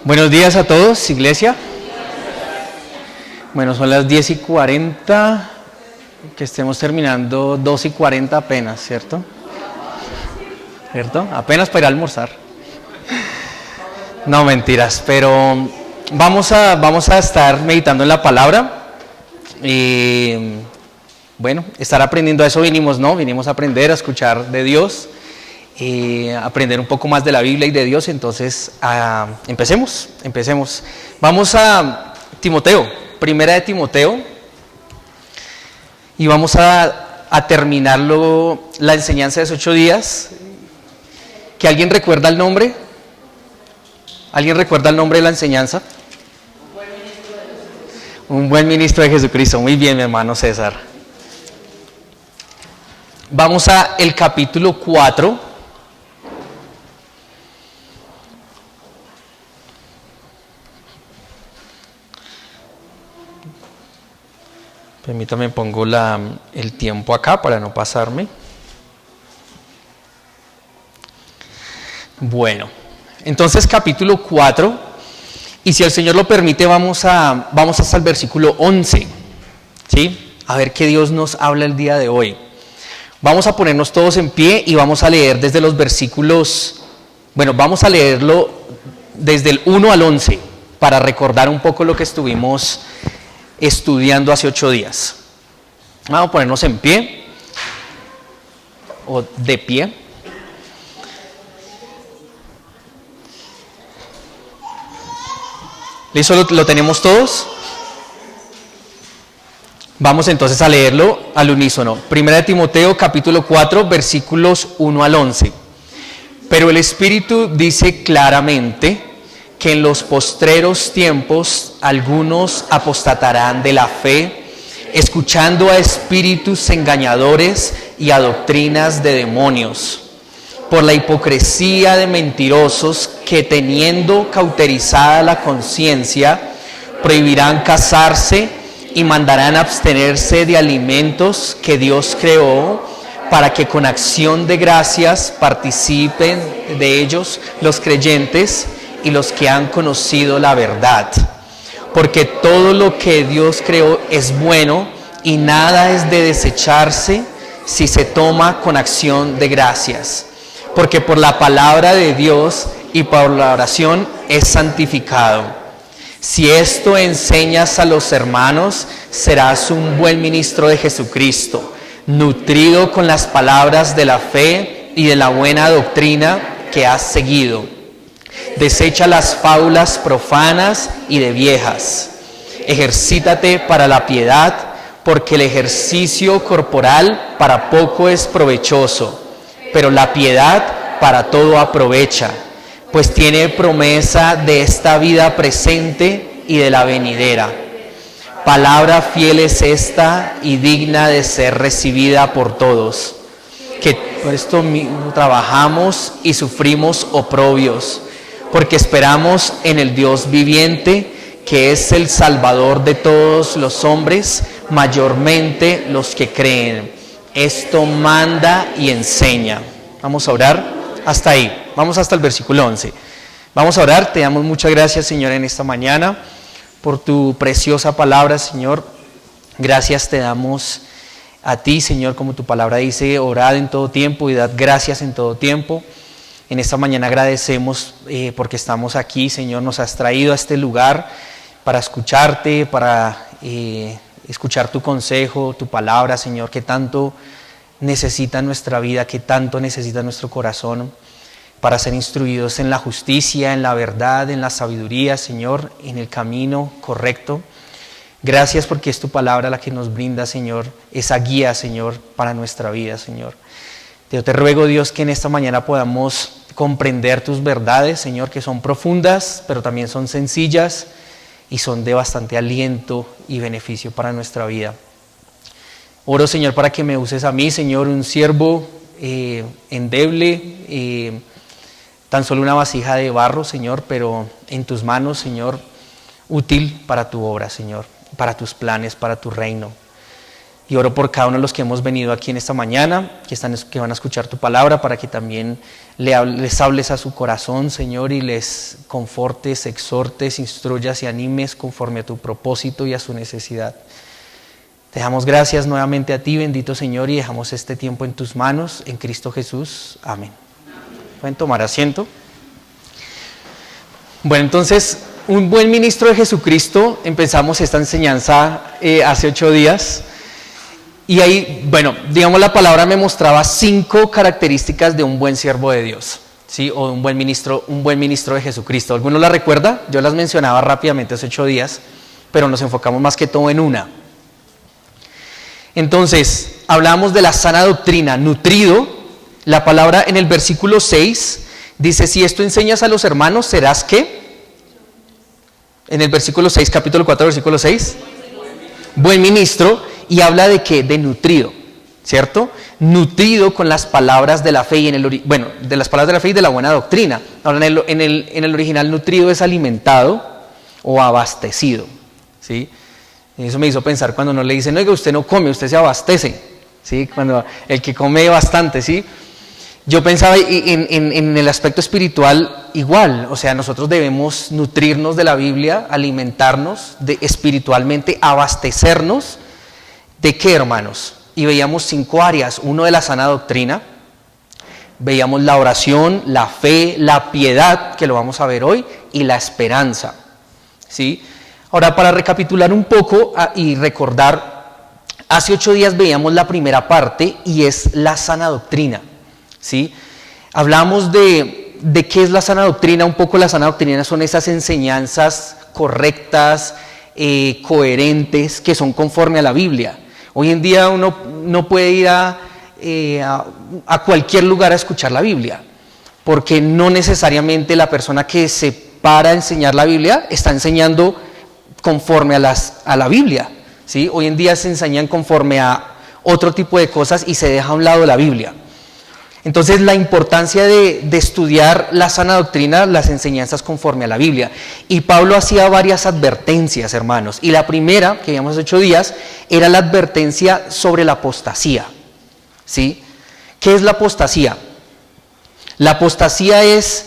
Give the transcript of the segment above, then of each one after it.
Buenos días a todos, iglesia. Bueno, son las 10:40, que estemos terminando 2:40 apenas, ¿cierto? ¿Cierto? Apenas para ir a almorzar. No, mentiras, pero vamos a estar meditando en la palabra y bueno, estar aprendiendo, a eso vinimos, ¿no? Vinimos a aprender, a escuchar de Dios. Aprender un poco más de la Biblia y de Dios. Entonces empecemos. Vamos a Timoteo, primera de Timoteo, y vamos a terminarlo, la enseñanza de esos 8 días. ¿Que alguien recuerda el nombre? ¿Alguien recuerda el nombre de la enseñanza? Un buen ministro de Jesucristo. Muy bien, mi hermano César. Vamos a el capítulo 4. Permítame, pongo el tiempo acá para no pasarme. Bueno, entonces capítulo 4, y si el Señor lo permite vamos hasta el versículo 11, ¿sí? A ver qué Dios nos habla el día de hoy. Vamos a ponernos todos en pie y vamos a leer desde los versículos, vamos a leerlo desde el 1 al 11, para recordar un poco lo que estuvimos estudiando hace 8 días. Vamos a ponernos en pie o de pie. ¿Listo? ¿Lo tenemos todos? Vamos entonces a leerlo al unísono. Primera de Timoteo capítulo 4 versículos 1 al 11. Pero el Espíritu dice claramente que en los postreros tiempos algunos apostatarán de la fe, escuchando a espíritus engañadores y a doctrinas de demonios, por la hipocresía de mentirosos que, teniendo cauterizada la conciencia, prohibirán casarse y mandarán abstenerse de alimentos que Dios creó, para que con acción de gracias participen de ellos los creyentes y los que han conocido la verdad. Porque todo lo que Dios creó es bueno y nada es de desecharse si se toma con acción de gracias. Porque por la palabra de Dios y por la oración es santificado. Si esto enseñas a los hermanos, serás un buen ministro de Jesucristo, nutrido con las palabras de la fe y de la buena doctrina que has seguido. Desecha las fábulas profanas y de viejas. Ejercítate para la piedad, porque el ejercicio corporal para poco es provechoso, pero la piedad para todo aprovecha, pues tiene promesa de esta vida presente y de la venidera. Palabra fiel es esta y digna de ser recibida por todos, que por esto mismo trabajamos y sufrimos oprobios, porque esperamos en el Dios viviente, que es el Salvador de todos los hombres, mayormente los que creen. Esto manda y enseña. Vamos a orar hasta ahí. Vamos hasta el versículo 11. Vamos a orar. Te damos muchas gracias, Señor, en esta mañana por tu preciosa palabra, Señor. Gracias te damos a ti, Señor, como tu palabra dice, orad en todo tiempo y dad gracias en todo tiempo. En esta mañana agradecemos porque estamos aquí, Señor, nos has traído a este lugar para escucharte, para escuchar tu consejo, tu palabra, Señor, que tanto necesita nuestra vida, que tanto necesita nuestro corazón, para ser instruidos en la justicia, en la verdad, en la sabiduría, Señor, en el camino correcto. Gracias porque es tu palabra la que nos brinda, Señor, esa guía, Señor, para nuestra vida, Señor. Yo te ruego, Dios, que en esta mañana podamos comprender tus verdades, Señor, que son profundas, pero también son sencillas y son de bastante aliento y beneficio para nuestra vida. Oro, Señor, para que me uses a mí, Señor, un siervo endeble, tan solo una vasija de barro, Señor, pero en tus manos, Señor, útil para tu obra, Señor, para tus planes, para tu reino. Y oro por cada uno de los que hemos venido aquí en esta mañana, que van a escuchar tu palabra, para que también les hables a su corazón, Señor, y les confortes, exhortes, instruyas y animes conforme a tu propósito y a su necesidad. Te damos gracias nuevamente a ti, bendito Señor, y dejamos este tiempo en tus manos, en Cristo Jesús. Amén. Pueden tomar asiento. Bueno, entonces, un buen ministro de Jesucristo, empezamos esta enseñanza hace 8 días. Y ahí, bueno, digamos, la palabra me mostraba 5 características de un buen siervo de Dios, ¿sí? O de un buen ministro de Jesucristo. ¿Alguno la recuerda? Yo las mencionaba rápidamente hace 8 días, pero nos enfocamos más que todo en una. Entonces, hablamos de la sana doctrina, nutrido. La palabra en el versículo 6 dice, si esto enseñas a los hermanos, ¿serás qué? En el versículo 6, capítulo 4, versículo 6. Buen ministro. Y habla de qué, de nutrido, ¿cierto? Nutrido con las palabras de la fe y de las palabras de la fe y de la buena doctrina. Ahora en el original nutrido es alimentado o abastecido, ¿sí? Eso me hizo pensar cuando no le dicen, oiga, usted no come, usted se abastece, ¿sí? Cuando el que come bastante, ¿sí? Yo pensaba en el aspecto espiritual igual, o sea, nosotros debemos nutrirnos de la Biblia, alimentarnos espiritualmente, abastecernos. ¿De qué, hermanos? Y veíamos 5 áreas. Uno, de la sana doctrina. Veíamos la oración, la fe, la piedad, que lo vamos a ver hoy, y la esperanza, ¿sí? Ahora, para recapitular un poco y recordar, hace 8 días veíamos la primera parte, y es la sana doctrina, ¿sí? Hablamos de qué es la sana doctrina. Un poco la sana doctrina son esas enseñanzas correctas, coherentes, que son conforme a la Biblia. Hoy en día uno no puede ir a cualquier lugar a escuchar la Biblia, porque no necesariamente la persona que se para a enseñar la Biblia está enseñando conforme a la Biblia, ¿sí? Hoy en día se enseñan conforme a otro tipo de cosas y se deja a un lado la Biblia. Entonces, la importancia de estudiar la sana doctrina, las enseñanzas conforme a la Biblia. Y Pablo hacía varias advertencias, hermanos. Y la primera, que habíamos 8 días, era la advertencia sobre la apostasía, ¿sí? ¿Qué es la apostasía? La apostasía es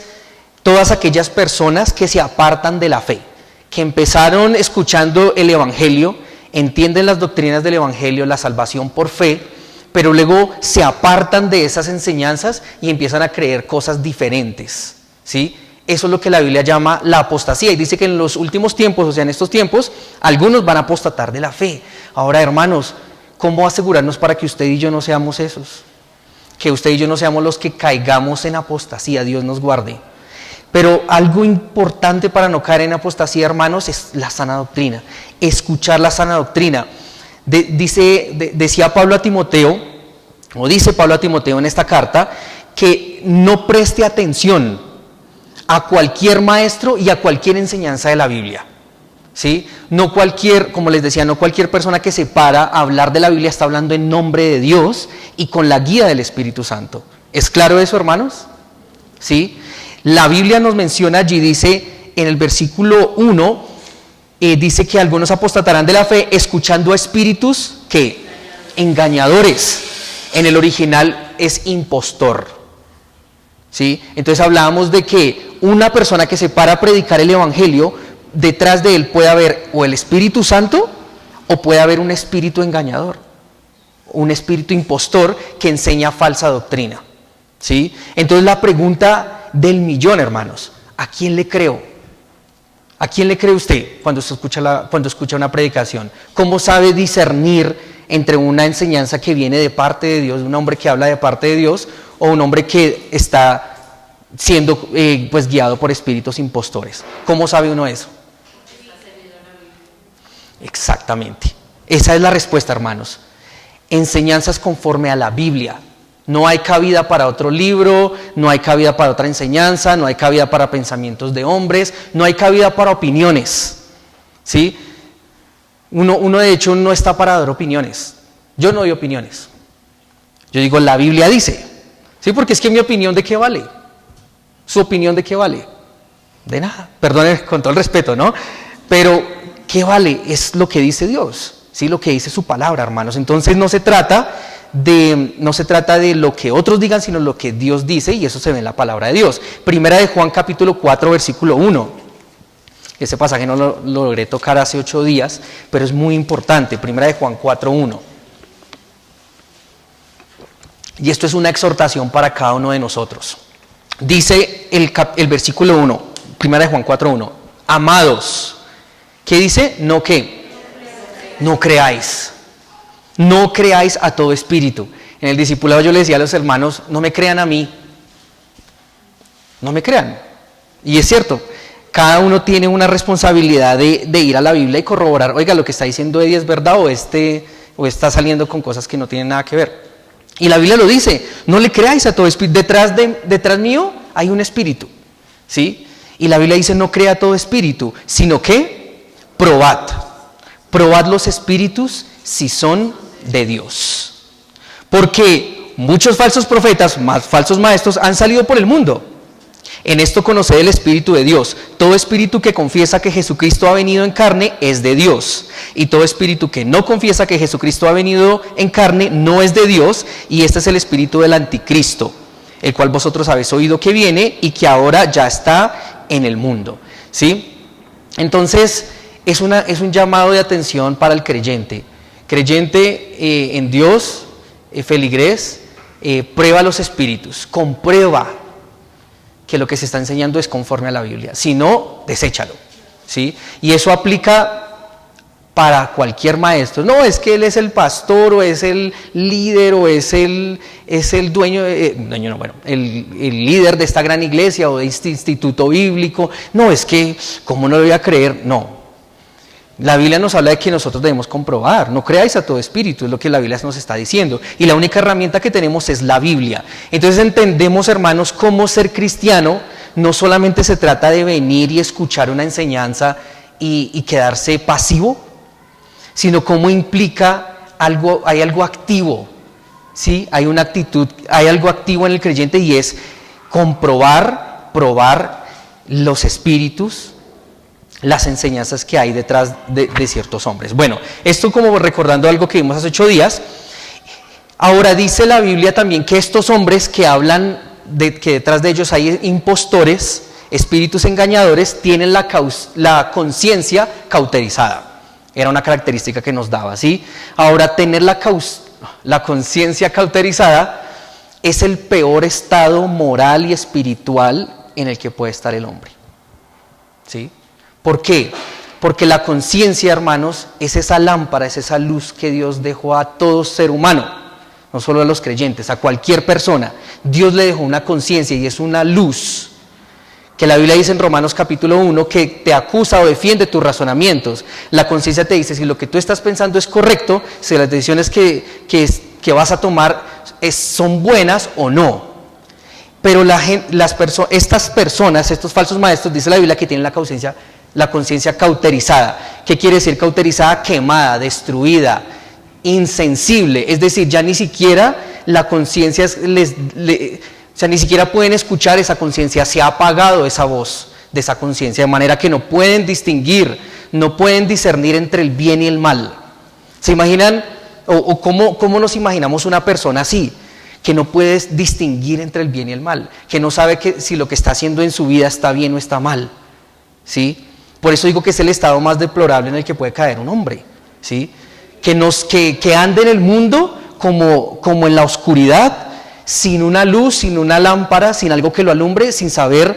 todas aquellas personas que se apartan de la fe, que empezaron escuchando el Evangelio, entienden las doctrinas del Evangelio, la salvación por fe, pero luego se apartan de esas enseñanzas y empiezan a creer cosas diferentes, ¿sí? Eso es lo que la Biblia llama la apostasía, y dice que en los últimos tiempos, o sea, en estos tiempos, algunos van a apostatar de la fe. Ahora, hermanos, ¿cómo asegurarnos para que usted y yo no seamos esos? Que usted y yo no seamos los que caigamos en apostasía, Dios nos guarde. Pero algo importante para no caer en apostasía, hermanos, es la sana doctrina, escuchar la sana doctrina. Decía Pablo a Timoteo, o dice Pablo a Timoteo en esta carta, que no preste atención a cualquier maestro y a cualquier enseñanza de la Biblia, ¿sí? No cualquier, como les decía, no cualquier persona que se para a hablar de la Biblia está hablando en nombre de Dios y con la guía del Espíritu Santo. ¿Es claro eso, hermanos? ¿Sí? La Biblia nos menciona allí, dice en el versículo 1, dice que algunos apostatarán de la fe escuchando a espíritus que engañadores. En el original es impostor, ¿sí? Entonces hablábamos de que una persona que se para a predicar el Evangelio, detrás de él puede haber o el Espíritu Santo o puede haber un espíritu engañador, un espíritu impostor que enseña falsa doctrina, ¿sí? Entonces la pregunta del millón, hermanos, ¿a quién le creo? ¿A quién le cree usted cuando escucha una predicación? ¿Cómo sabe discernir entre una enseñanza que viene de parte de Dios, un hombre que habla de parte de Dios, o un hombre que está siendo guiado por espíritus impostores? ¿Cómo sabe uno eso? Exactamente. Esa es la respuesta, hermanos. Enseñanzas conforme a la Biblia. No hay cabida para otro libro, no hay cabida para otra enseñanza, no hay cabida para pensamientos de hombres, no hay cabida para opiniones, ¿sí? Uno de hecho no está para dar opiniones. Yo no doy opiniones. Yo digo, la Biblia dice, ¿sí? Porque es que mi opinión, ¿de qué vale? ¿Su opinión de qué vale? De nada. Perdone con todo el respeto, ¿no? Pero, ¿qué vale? Es lo que dice Dios, ¿sí? Lo que dice su palabra, hermanos. Entonces no se trata de lo que otros digan, sino lo que Dios dice, y eso se ve en la palabra de Dios. Primera de Juan capítulo 4, versículo 1. Ese pasaje no lo logré tocar hace 8 días, pero es muy importante. Primera de Juan 4, 1. Y esto es una exhortación para cada uno de nosotros. Dice el versículo 1, Primera de Juan 4, 1. Amados, ¿qué dice? No, ¿qué? No creáis. No creáis a todo espíritu. En el discipulado yo le decía a los hermanos, no me crean a mí. No me crean. Y es cierto, cada uno tiene una responsabilidad de ir a la Biblia y corroborar, oiga, lo que está diciendo Eddie es verdad o está saliendo con cosas que no tienen nada que ver. Y la Biblia lo dice, no le creáis a todo espíritu. Detrás mío hay un espíritu, ¿sí? Y la Biblia dice, no crea a todo espíritu, sino que probad. Probad los espíritus si son de Dios. Porque muchos falsos profetas, más falsos maestros, han salido por el mundo. En esto conoced el Espíritu de Dios. Todo espíritu que confiesa que Jesucristo ha venido en carne es de Dios. Y todo espíritu que no confiesa que Jesucristo ha venido en carne no es de Dios. Y este es el espíritu del anticristo, el cual vosotros habéis oído que viene y que ahora ya está en el mundo. ¿Sí? Entonces, es un llamado de atención para el creyente. Creyente en Dios, feligrés, prueba los espíritus, comprueba que lo que se está enseñando es conforme a la Biblia. Si no, deséchalo, ¿sí? Y eso aplica para cualquier maestro. No, es que él es el pastor, o es el líder, o es el dueño, el líder de esta gran iglesia, o de este instituto bíblico. No, es que, ¿cómo no lo voy a creer? No. La Biblia nos habla de que nosotros debemos comprobar, no creáis a todo espíritu, es lo que la Biblia nos está diciendo. Y la única herramienta que tenemos es la Biblia. Entonces entendemos, hermanos, cómo ser cristiano no solamente se trata de venir y escuchar una enseñanza y quedarse pasivo, sino cómo implica hay algo activo, ¿sí? Hay una actitud, hay algo activo en el creyente, y es probar los espíritus, las enseñanzas que hay detrás de ciertos hombres. Bueno, esto como recordando algo que vimos hace 8 días. Ahora dice la Biblia también que estos hombres que hablan de que detrás de ellos hay impostores, espíritus engañadores, tienen la conciencia cauterizada. Era una característica que nos daba, ¿sí? Ahora, tener la conciencia cauterizada es el peor estado moral y espiritual en el que puede estar el hombre, ¿sí? ¿Por qué? Porque la conciencia, hermanos, es esa lámpara, es esa luz que Dios dejó a todo ser humano, no solo a los creyentes, a cualquier persona. Dios le dejó una conciencia y es una luz que la Biblia dice en Romanos capítulo 1 que te acusa o defiende tus razonamientos. La conciencia te dice si lo que tú estás pensando es correcto, si las decisiones que vas a tomar son buenas o no. Pero estas personas, estos falsos maestros, dice la Biblia que tienen la conciencia cauterizada. ¿Qué quiere decir cauterizada? Quemada, destruida, insensible. Es decir, ya ni siquiera la conciencia ni siquiera pueden escuchar esa conciencia. Se ha apagado esa voz de esa conciencia, de manera que no pueden distinguir, no pueden discernir entre el bien y el mal. ¿Se imaginan? ¿O cómo nos imaginamos una persona así? Que no puede distinguir entre el bien y el mal, que no sabe si lo que está haciendo en su vida está bien o está mal, ¿sí? Por eso digo que es el estado más deplorable en el que puede caer un hombre, ¿sí? Que ande en el mundo como en la oscuridad, sin una luz, sin una lámpara, sin algo que lo alumbre, sin saber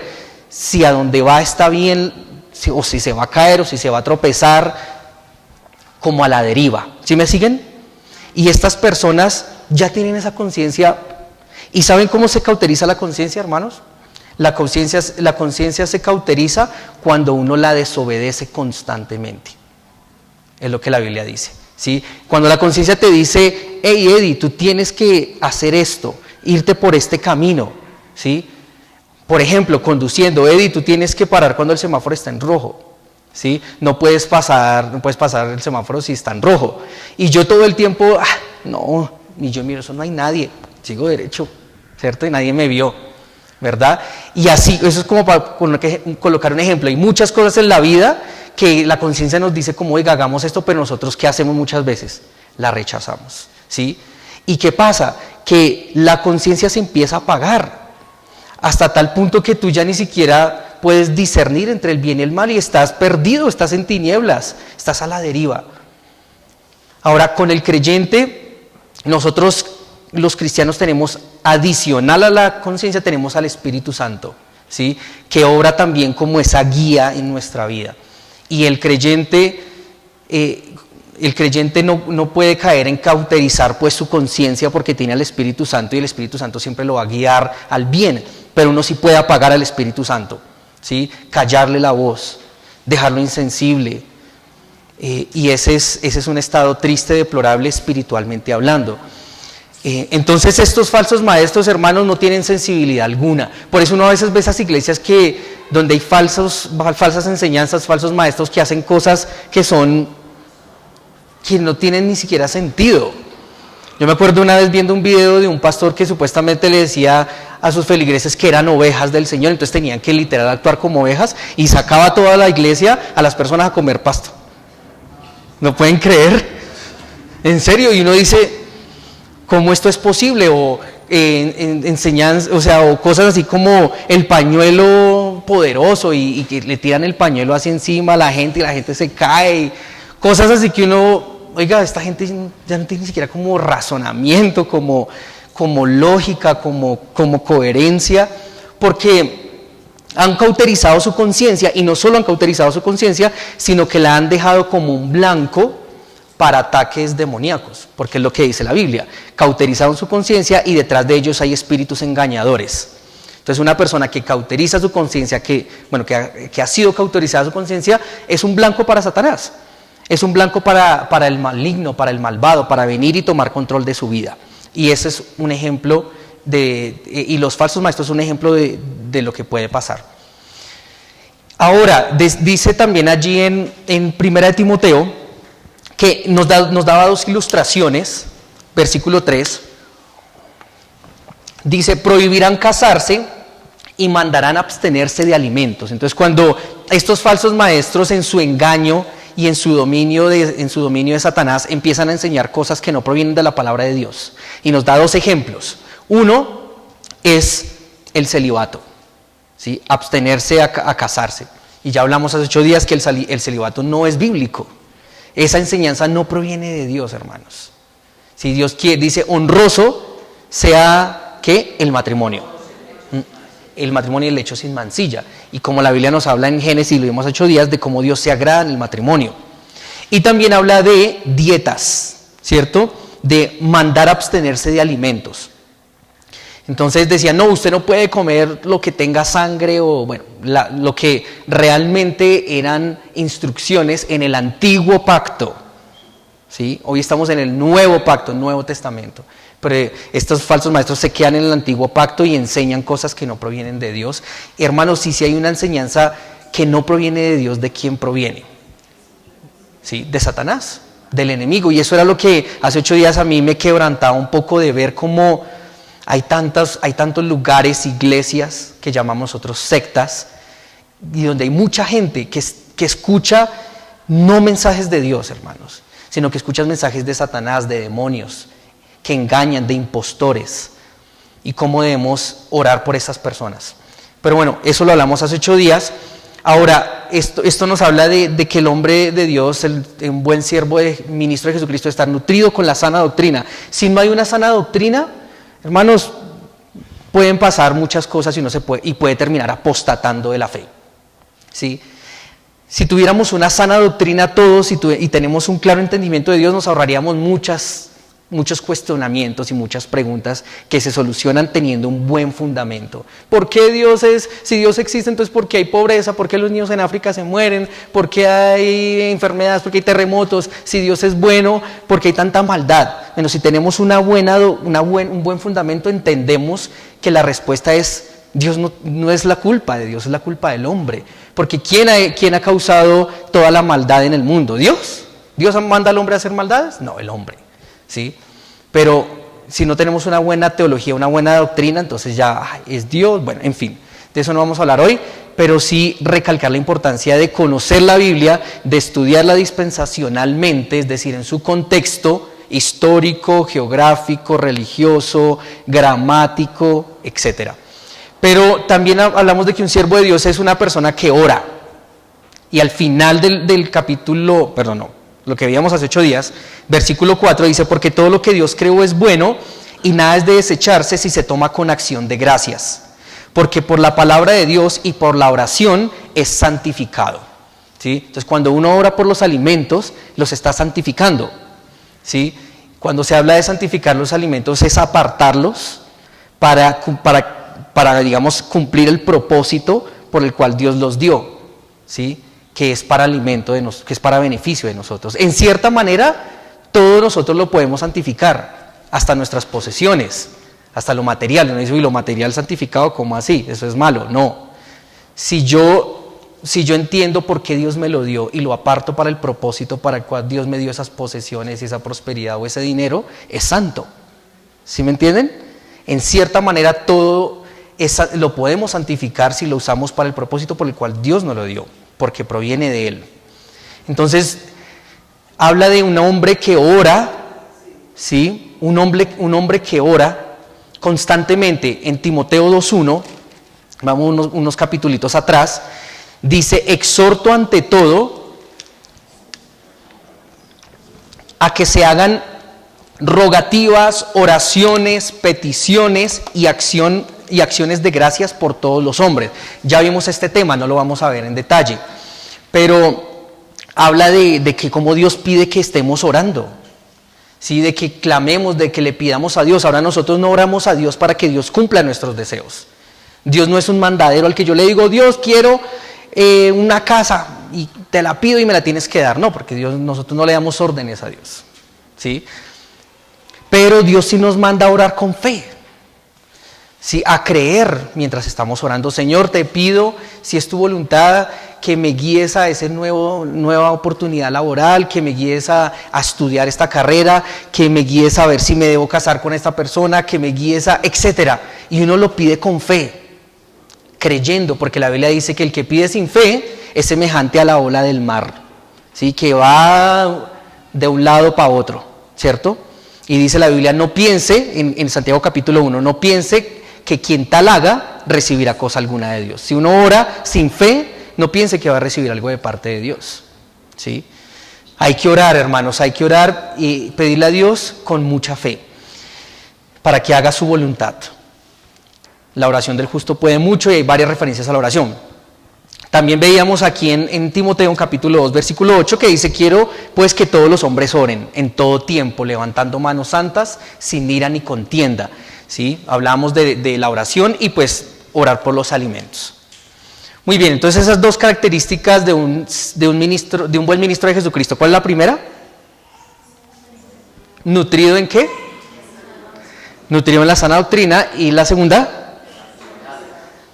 si a dónde va está bien, o si se va a caer, o si se va a tropezar, como a la deriva. ¿Sí me siguen? Y estas personas ya tienen esa conciencia. ¿Y saben cómo se cauteriza la conciencia, hermanos? La conciencia se cauteriza cuando uno la desobedece constantemente. Es lo que la Biblia dice, ¿sí? Cuando la conciencia te dice, hey Eddie, tú tienes que hacer esto, irte por este camino, ¿sí? Por ejemplo, conduciendo, Eddie, tú tienes que parar cuando el semáforo está en rojo, ¿sí? No puedes pasar el semáforo si está en rojo. Y yo todo el tiempo, no, ni yo miro, eso no hay nadie, sigo derecho, ¿cierto? Y nadie me vio, ¿verdad? Y así, eso es como para colocar un ejemplo. Hay muchas cosas en la vida que la conciencia nos dice como, oiga, hagamos esto, pero nosotros ¿qué hacemos muchas veces? La rechazamos, ¿sí? ¿Y qué pasa? Que la conciencia se empieza a apagar, hasta tal punto que tú ya ni siquiera puedes discernir entre el bien y el mal y estás perdido, estás en tinieblas, estás a la deriva. Ahora, con el creyente, nosotros los cristianos tenemos, adicional a la conciencia, tenemos al Espíritu Santo, ¿sí? Que obra también como esa guía en nuestra vida. Y el creyente no puede caer en cauterizar pues su conciencia porque tiene al Espíritu Santo y el Espíritu Santo siempre lo va a guiar al bien, pero uno sí puede apagar al Espíritu Santo, ¿sí? Callarle la voz, dejarlo insensible, y ese es un estado triste, deplorable espiritualmente hablando. Entonces estos falsos maestros, hermanos, no tienen sensibilidad alguna. Por eso uno a veces ve esas iglesias donde hay falsas enseñanzas, falsos maestros que hacen cosas que no tienen ni siquiera sentido. Yo me acuerdo una vez viendo un video de un pastor que supuestamente le decía a sus feligreses que eran ovejas del Señor, entonces tenían que literal actuar como ovejas, y sacaba a toda la iglesia, a las personas a comer pasto. ¿No pueden creer? En serio, y uno dice, ¿cómo esto es posible? O enseñanzas, o cosas así como el pañuelo poderoso y que le tiran el pañuelo así encima a la gente y la gente se cae, cosas así que uno, oiga, esta gente ya no tiene ni siquiera como razonamiento, como lógica, como coherencia, porque han cauterizado su conciencia, y no solo han cauterizado su conciencia, sino que la han dejado como un blanco para ataques demoníacos, porque es lo que dice la Biblia. Cauterizaron su conciencia y detrás de ellos hay espíritus engañadores. Entonces una persona que cauteriza su conciencia, que ha sido cauterizada su conciencia, es un blanco para Satanás, es un blanco para el maligno, para el malvado, para venir y tomar control de su vida. Y ese es un ejemplo y los falsos maestros son un ejemplo de lo que puede pasar. Ahora, dice también allí en 1 Timoteo, que nos daba dos ilustraciones, versículo 3, dice, prohibirán casarse y mandarán abstenerse de alimentos. Entonces, cuando estos falsos maestros en su engaño y en su dominio de Satanás empiezan a enseñar cosas que no provienen de la palabra de Dios, y nos da dos ejemplos. Uno es el celibato, ¿sí? Abstenerse a casarse. Y ya hablamos hace 8 días que el celibato no es bíblico. Esa enseñanza no proviene de Dios, hermanos. Si Dios quiere, dice, honroso sea, ¿qué? El matrimonio. El matrimonio y el hecho sin mancilla. Y como la Biblia nos habla en Génesis, lo vimos hace 8 días, de cómo Dios se agrada en el matrimonio. Y también habla de dietas, ¿cierto? De mandar a abstenerse de alimentos. Entonces decía, no, usted no puede comer lo que tenga sangre, o bueno, lo que realmente eran instrucciones en el antiguo pacto, ¿sí? Hoy estamos en el nuevo pacto, el Nuevo Testamento, pero estos falsos maestros se quedan en el antiguo pacto y enseñan cosas que no provienen de Dios. Hermanos, si hay una enseñanza que no proviene de Dios, ¿de quién proviene? ¿Sí? De Satanás, del enemigo. Y eso era lo que hace 8 días a mí me quebrantaba un poco, de ver cómo hay tantos lugares, iglesias, que llamamos nosotros sectas, y donde hay mucha gente que escucha no mensajes de Dios, hermanos, sino que escucha mensajes de Satanás, de demonios, que engañan, de impostores, y cómo debemos orar por esas personas. Pero bueno, eso lo hablamos hace 8 días. Ahora, esto nos habla de que el hombre de Dios, un buen siervo, ministro de Jesucristo, está nutrido con la sana doctrina. Si no hay una sana doctrina, hermanos, pueden pasar muchas cosas y puede terminar apostatando de la fe, ¿sí? Si tuviéramos una sana doctrina todos y tenemos un claro entendimiento de Dios, nos ahorraríamos muchos cuestionamientos y muchas preguntas que se solucionan teniendo un buen fundamento. ¿Por qué si Dios existe, entonces por qué hay pobreza? ¿Por qué los niños en África se mueren? ¿Por qué hay enfermedades? ¿Por qué hay terremotos? Si Dios es bueno, ¿por qué hay tanta maldad? Bueno, si tenemos un buen fundamento, entendemos que la respuesta es, Dios no es la culpa de Dios, es la culpa del hombre. Porque ¿quién ha causado toda la maldad en el mundo? ¿Dios? ¿Dios manda al hombre a hacer maldades? No, el hombre, ¿sí? Pero si no tenemos una buena teología, una buena doctrina, entonces ya es Dios. Bueno, en fin, de eso no vamos a hablar hoy. pero sí recalcar la importancia de conocer la Biblia, de estudiarla dispensacionalmente, es decir, en su contexto histórico, geográfico, religioso, gramático, etc. Pero también hablamos de que un siervo de Dios es una persona que ora. Y al final del capítulo, perdón, no, lo que veíamos hace 8 días, versículo 4 dice, porque todo lo que Dios creó es bueno y nada es de desecharse si se toma con acción de gracias. Porque por la palabra de Dios y por la oración es santificado. ¿Sí? Entonces cuando uno ora por los alimentos, los está santificando. ¿Sí? Cuando se habla de santificar los alimentos es apartarlos para digamos, cumplir el propósito por el cual Dios los dio. ¿Sí? Que es para alimento que es para beneficio de nosotros. En cierta manera, todos nosotros lo podemos santificar, hasta nuestras posesiones, hasta lo material. Uno dice, uy, lo material santificado, ¿cómo así? Eso es malo. No. Si yo entiendo por qué Dios me lo dio y lo aparto para el propósito para el cual Dios me dio esas posesiones y esa prosperidad o ese dinero, es santo. ¿Sí me entienden? En cierta manera, todo lo podemos santificar si lo usamos para el propósito por el cual Dios nos lo dio, porque proviene de Él. Entonces, habla de un hombre que ora, ¿sí? Un hombre que ora constantemente. En Timoteo 2:1, vamos unos capitulitos atrás, dice, exhorto ante todo a que se hagan rogativas, oraciones, peticiones y acciones de gracias por todos los hombres. Ya vimos este tema, no lo vamos a ver en detalle, pero habla de que cómo Dios pide que estemos orando, ¿sí? De que clamemos, de que le pidamos a Dios. Ahora nosotros no oramos a Dios para que Dios cumpla nuestros deseos. Dios no es un mandadero al que yo le digo, Dios, quiero una casa y te la pido y me la tienes que dar. No, porque nosotros no le damos órdenes a Dios, ¿sí? Pero Dios sí nos manda a orar con fe, ¿sí? A creer mientras estamos orando. Señor, te pido, si es tu voluntad, que me guíes a esa nueva oportunidad laboral, que me guíes a estudiar esta carrera, que me guíes a ver si me debo casar con esta persona, que me guíes a, etcétera. Y uno lo pide con fe, creyendo, porque la Biblia dice que el que pide sin fe es semejante a la ola del mar, ¿sí? Que va de un lado para otro, ¿cierto? Y dice la Biblia, no piense, en Santiago capítulo 1, no piense que quien tal haga recibirá cosa alguna de Dios. Si uno ora sin fe, no piense que va a recibir algo de parte de Dios, ¿sí? Hay que orar, hermanos, hay que orar y pedirle a Dios con mucha fe para que haga su voluntad. La oración del justo puede mucho y hay varias referencias a la oración. También veíamos aquí en Timoteo, en capítulo 2, versículo 8, que dice, quiero pues que todos los hombres oren en todo tiempo, levantando manos santas, sin ira ni contienda, ¿sí? Hablamos de la oración y pues orar por los alimentos. Muy bien, entonces esas dos características de un buen ministro de Jesucristo. ¿Cuál es la primera? ¿Nutrido en qué? Nutrido en la sana doctrina. ¿Y la segunda?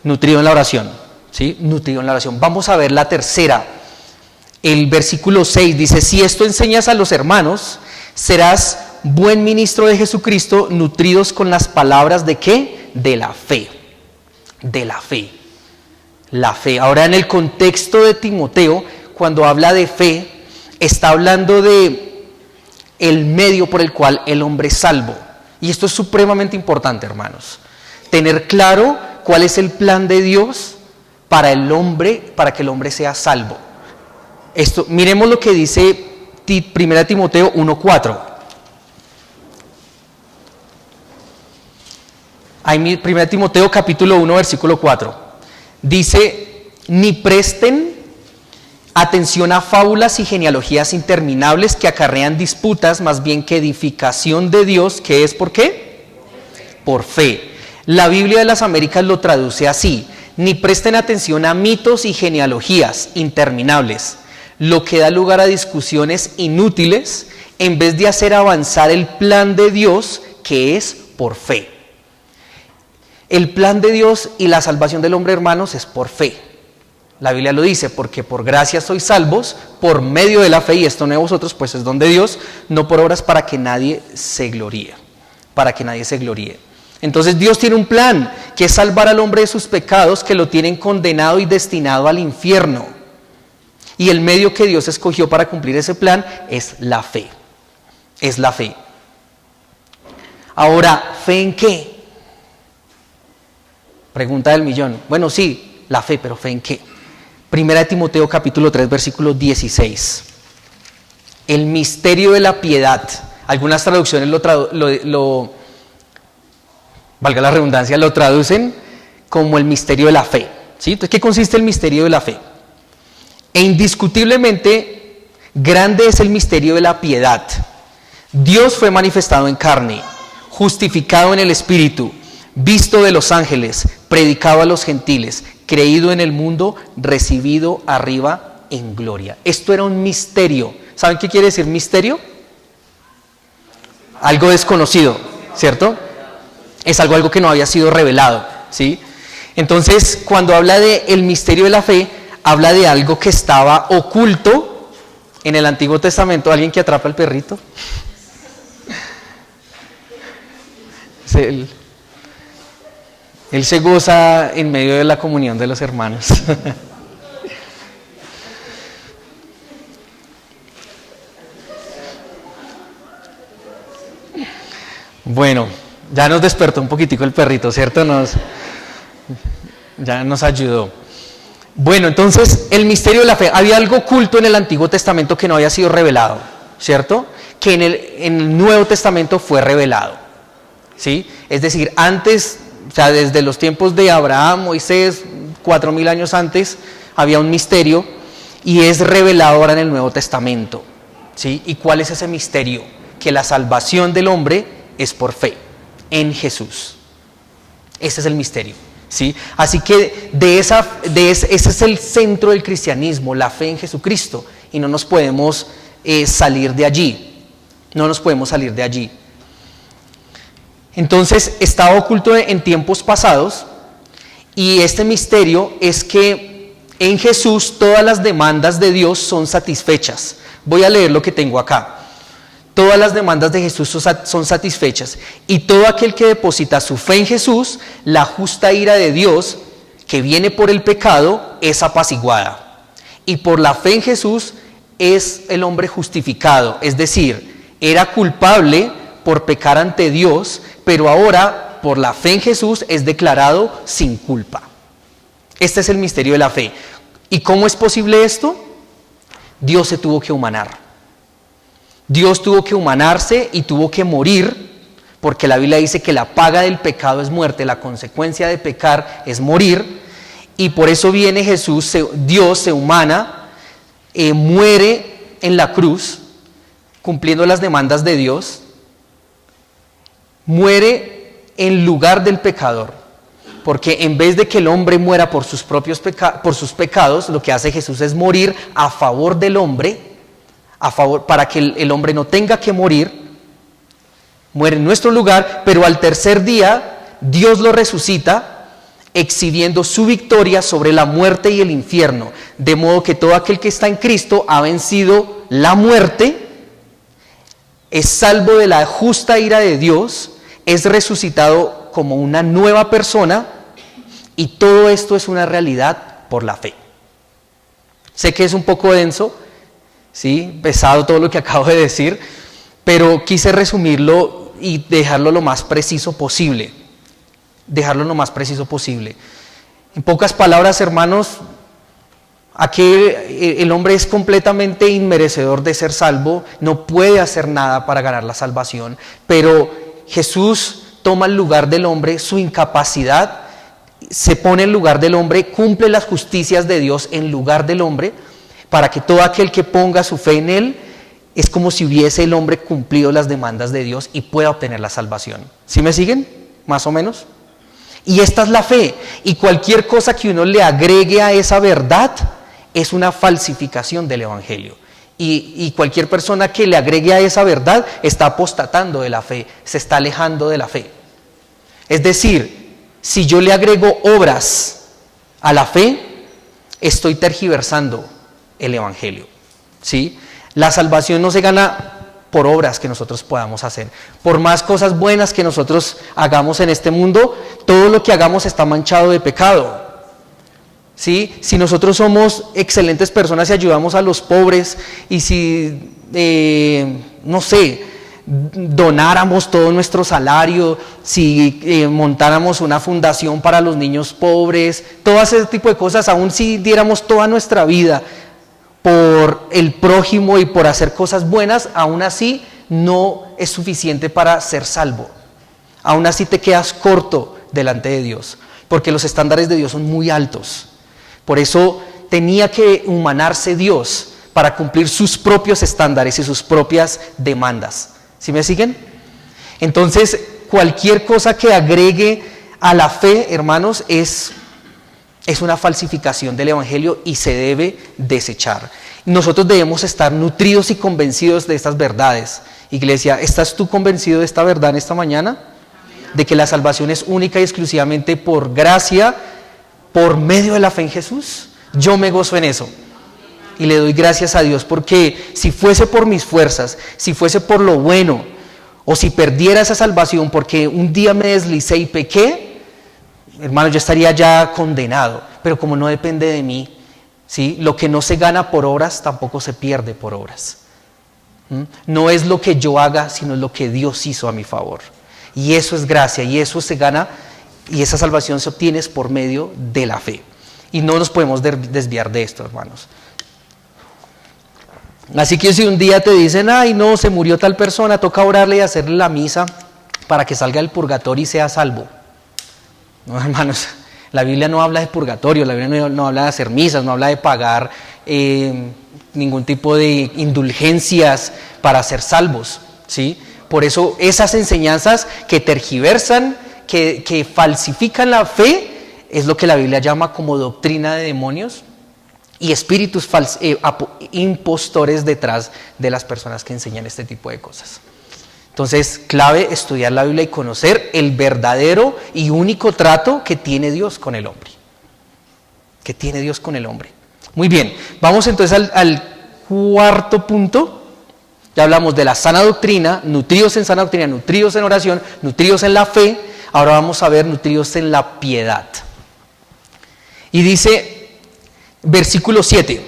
Nutrido en la oración, ¿sí? Nutrido en la oración. Vamos a ver la tercera. El versículo 6 dice, si esto enseñas a los hermanos, serás buen ministro de Jesucristo, nutridos con las palabras ¿de qué? De la fe. De la fe. La fe. Ahora, en el contexto de Timoteo, cuando habla de fe, está hablando de el medio por el cual el hombre es salvo. Y esto es supremamente importante, hermanos. Tener claro cuál es el plan de Dios para el hombre, para que el hombre sea salvo. Miremos lo que dice 1 Timoteo 1:4. Ahí 1 Timoteo capítulo 1, versículo 4. Dice, ni presten atención a fábulas y genealogías interminables que acarrean disputas, más bien que edificación de Dios, que es ¿por qué? Por fe. La Biblia de las Américas lo traduce así, ni presten atención a mitos y genealogías interminables, lo que da lugar a discusiones inútiles, en vez de hacer avanzar el plan de Dios, que es por fe. El plan de Dios y la salvación del hombre, hermanos, es por fe. La Biblia lo dice, porque por gracia sois salvos, por medio de la fe, y esto no de vosotros, pues es don de Dios, no por obras para que nadie se gloríe. Para que nadie se gloríe. Entonces Dios tiene un plan, que es salvar al hombre de sus pecados, que lo tienen condenado y destinado al infierno. Y el medio que Dios escogió para cumplir ese plan es la fe. Es la fe. Ahora, ¿fe en qué? Pregunta del millón. Bueno, sí, la fe, pero ¿fe en qué? Primera de Timoteo capítulo 3, versículo 16. El misterio de la piedad. Algunas traducciones valga la redundancia, lo traducen como el misterio de la fe. ¿Sí? Entonces, ¿qué consiste el misterio de la fe? E indiscutiblemente, grande es el misterio de la piedad. Dios fue manifestado en carne, justificado en el Espíritu, visto de los ángeles, predicado a los gentiles, creído en el mundo, recibido arriba en gloria. Esto era un misterio. ¿Saben qué quiere decir misterio? Algo desconocido, ¿cierto? Es algo que no había sido revelado, ¿sí? Entonces, cuando habla de el misterio de la fe, habla de algo que estaba oculto en el Antiguo Testamento. ¿Alguien que atrapa al perrito? Él se goza en medio de la comunión de los hermanos. Bueno, ya nos despertó un poquitico el perrito, ¿cierto? Ya nos ayudó. Bueno, entonces, el misterio de la fe. Había algo oculto en el Antiguo Testamento que no había sido revelado, ¿cierto? Que en el Nuevo Testamento fue revelado, ¿sí? Es decir, antes, o sea, desde los tiempos de Abraham, Moisés, 4000 años antes, había un misterio y es revelado ahora en el Nuevo Testamento, ¿sí? ¿Y cuál es ese misterio? Que la salvación del hombre es por fe en Jesús. Ese es el misterio, ¿sí? Así que ese es el centro del cristianismo, la fe en Jesucristo, y no nos podemos salir de allí. No nos podemos salir de allí. Entonces, estaba oculto en tiempos pasados, y este misterio es que en Jesús todas las demandas de Dios son satisfechas. Voy a leer lo que tengo acá. Todas las demandas de Jesús son satisfechas, y todo aquel que deposita su fe en Jesús, la justa ira de Dios que viene por el pecado es apaciguada. Y por la fe en Jesús es el hombre justificado, es decir, era culpable por pecar ante Dios, pero ahora por la fe en Jesús es declarado sin culpa. Este es el misterio de la fe. ¿Y cómo es posible esto? Dios se tuvo que humanar. Dios tuvo que humanarse y tuvo que morir, porque la Biblia dice que la paga del pecado es muerte, la consecuencia de pecar es morir, y por eso viene Jesús, Dios se humana, muere en la cruz, cumpliendo las demandas de Dios, muere en lugar del pecador, porque en vez de que el hombre muera por sus propios pecados, lo que hace Jesús es morir a favor del hombre, para que el hombre no tenga que morir, muere en nuestro lugar, pero al tercer día Dios lo resucita, exhibiendo su victoria sobre la muerte y el infierno, de modo que todo aquel que está en Cristo ha vencido la muerte, es salvo de la justa ira de Dios, es resucitado como una nueva persona, y todo esto es una realidad por la fe. Sé que es un poco denso, ¿sí? Pesado todo lo que acabo de decir, pero quise resumirlo y dejarlo lo más preciso posible. En pocas palabras, hermanos, aquí el hombre es completamente inmerecedor de ser salvo, no puede hacer nada para ganar la salvación, pero Jesús toma el lugar del hombre, su incapacidad, se pone en lugar del hombre, cumple las justicias de Dios en lugar del hombre, para que todo aquel que ponga su fe en Él, es como si hubiese el hombre cumplido las demandas de Dios y pueda obtener la salvación. ¿Sí me siguen? Más o menos. Y esta es la fe. Y cualquier cosa que uno le agregue a esa verdad es una falsificación del Evangelio. Y cualquier persona que le agregue a esa verdad está apostatando de la fe, se está alejando de la fe. Es decir, si yo le agrego obras a la fe, estoy tergiversando el Evangelio, ¿sí? La salvación no se gana por obras que nosotros podamos hacer. Por más cosas buenas que nosotros hagamos en este mundo, todo lo que hagamos está manchado de pecado. ¿Sí? Si nosotros somos excelentes personas y ayudamos a los pobres, y si, no sé, donáramos todo nuestro salario, si montáramos una fundación para los niños pobres, todo ese tipo de cosas, aún si diéramos toda nuestra vida por el prójimo y por hacer cosas buenas, aún así no es suficiente para ser salvo. Aún así te quedas corto delante de Dios, porque los estándares de Dios son muy altos. Por eso tenía que humanarse Dios para cumplir sus propios estándares y sus propias demandas. ¿Sí me siguen? Entonces, cualquier cosa que agregue a la fe, hermanos, es una falsificación del Evangelio y se debe desechar. Nosotros debemos estar nutridos y convencidos de estas verdades. Iglesia, ¿estás tú convencido de esta verdad en esta mañana? De que la salvación es única y exclusivamente por gracia, por medio de la fe en Jesús. Yo me gozo en eso y le doy gracias a Dios, porque si fuese por mis fuerzas, si fuese por lo bueno, o si perdiera esa salvación porque un día me deslicé y pequé, hermano, yo estaría ya condenado. Pero como no depende de mí, ¿sí? Lo que no se gana por obras tampoco se pierde por obras. No es lo que yo haga, sino lo que Dios hizo a mi favor. Y eso es gracia, y eso se gana. Y esa salvación se obtiene por medio de la fe. Y no nos podemos desviar de esto, hermanos. Así que si un día te dicen, ay no, se murió tal persona, toca orarle y hacerle la misa para que salga del purgatorio y sea salvo. No, hermanos, la Biblia no habla de purgatorio, la Biblia no habla de hacer misas, no habla de pagar ningún tipo de indulgencias para ser salvos, ¿sí? Por eso esas enseñanzas que tergiversan, que falsifican la fe, es lo que la Biblia llama como doctrina de demonios y espíritus impostores detrás de las personas que enseñan este tipo de cosas. Entonces, clave estudiar la Biblia y conocer el verdadero y único trato que tiene Dios con el hombre. Que tiene Dios con el hombre. Muy bien, vamos entonces al cuarto punto. Ya hablamos de la sana doctrina, nutridos en sana doctrina, nutridos en oración, nutridos en la fe. Ahora vamos a ver nutridos en la piedad. Y dice, versículo 7,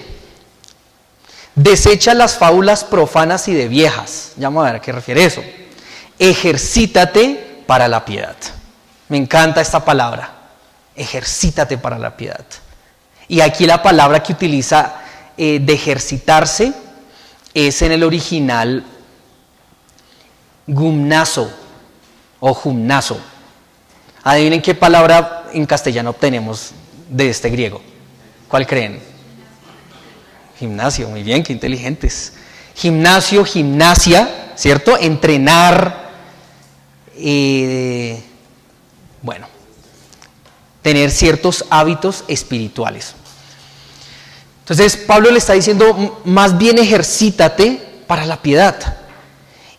desecha las fábulas profanas y de viejas. Ya vamos a ver a qué refiere eso. Ejercítate para la piedad. Me encanta esta palabra, ejercítate para la piedad. Y aquí la palabra que utiliza de ejercitarse es en el original gumnazo o gumnazo. Adivinen qué palabra en castellano obtenemos de este griego. ¿Cuál creen? Gimnasio, muy bien, qué inteligentes. Gimnasio, gimnasia, ¿cierto? Entrenar, bueno, tener ciertos hábitos espirituales. Entonces Pablo le está diciendo, más bien ejercítate para la piedad.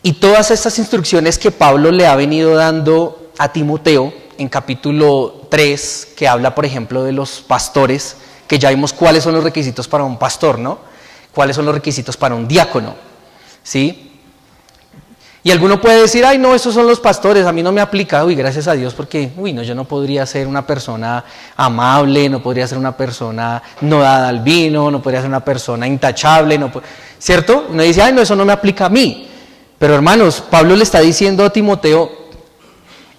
Y todas estas instrucciones que Pablo le ha venido dando a Timoteo en capítulo 3, que habla por ejemplo de los pastores, que ya vimos cuáles son los requisitos para un pastor, ¿no? Cuáles son los requisitos para un diácono, ¿sí? Y alguno puede decir, ay no, esos son los pastores, a mí no me aplica. Uy, gracias a Dios, porque, no, yo no podría ser una persona amable, no podría ser una persona no dada al vino, no podría ser una persona intachable, ¿cierto? Uno dice, ay no, eso no me aplica a mí. Pero hermanos, Pablo le está diciendo a Timoteo,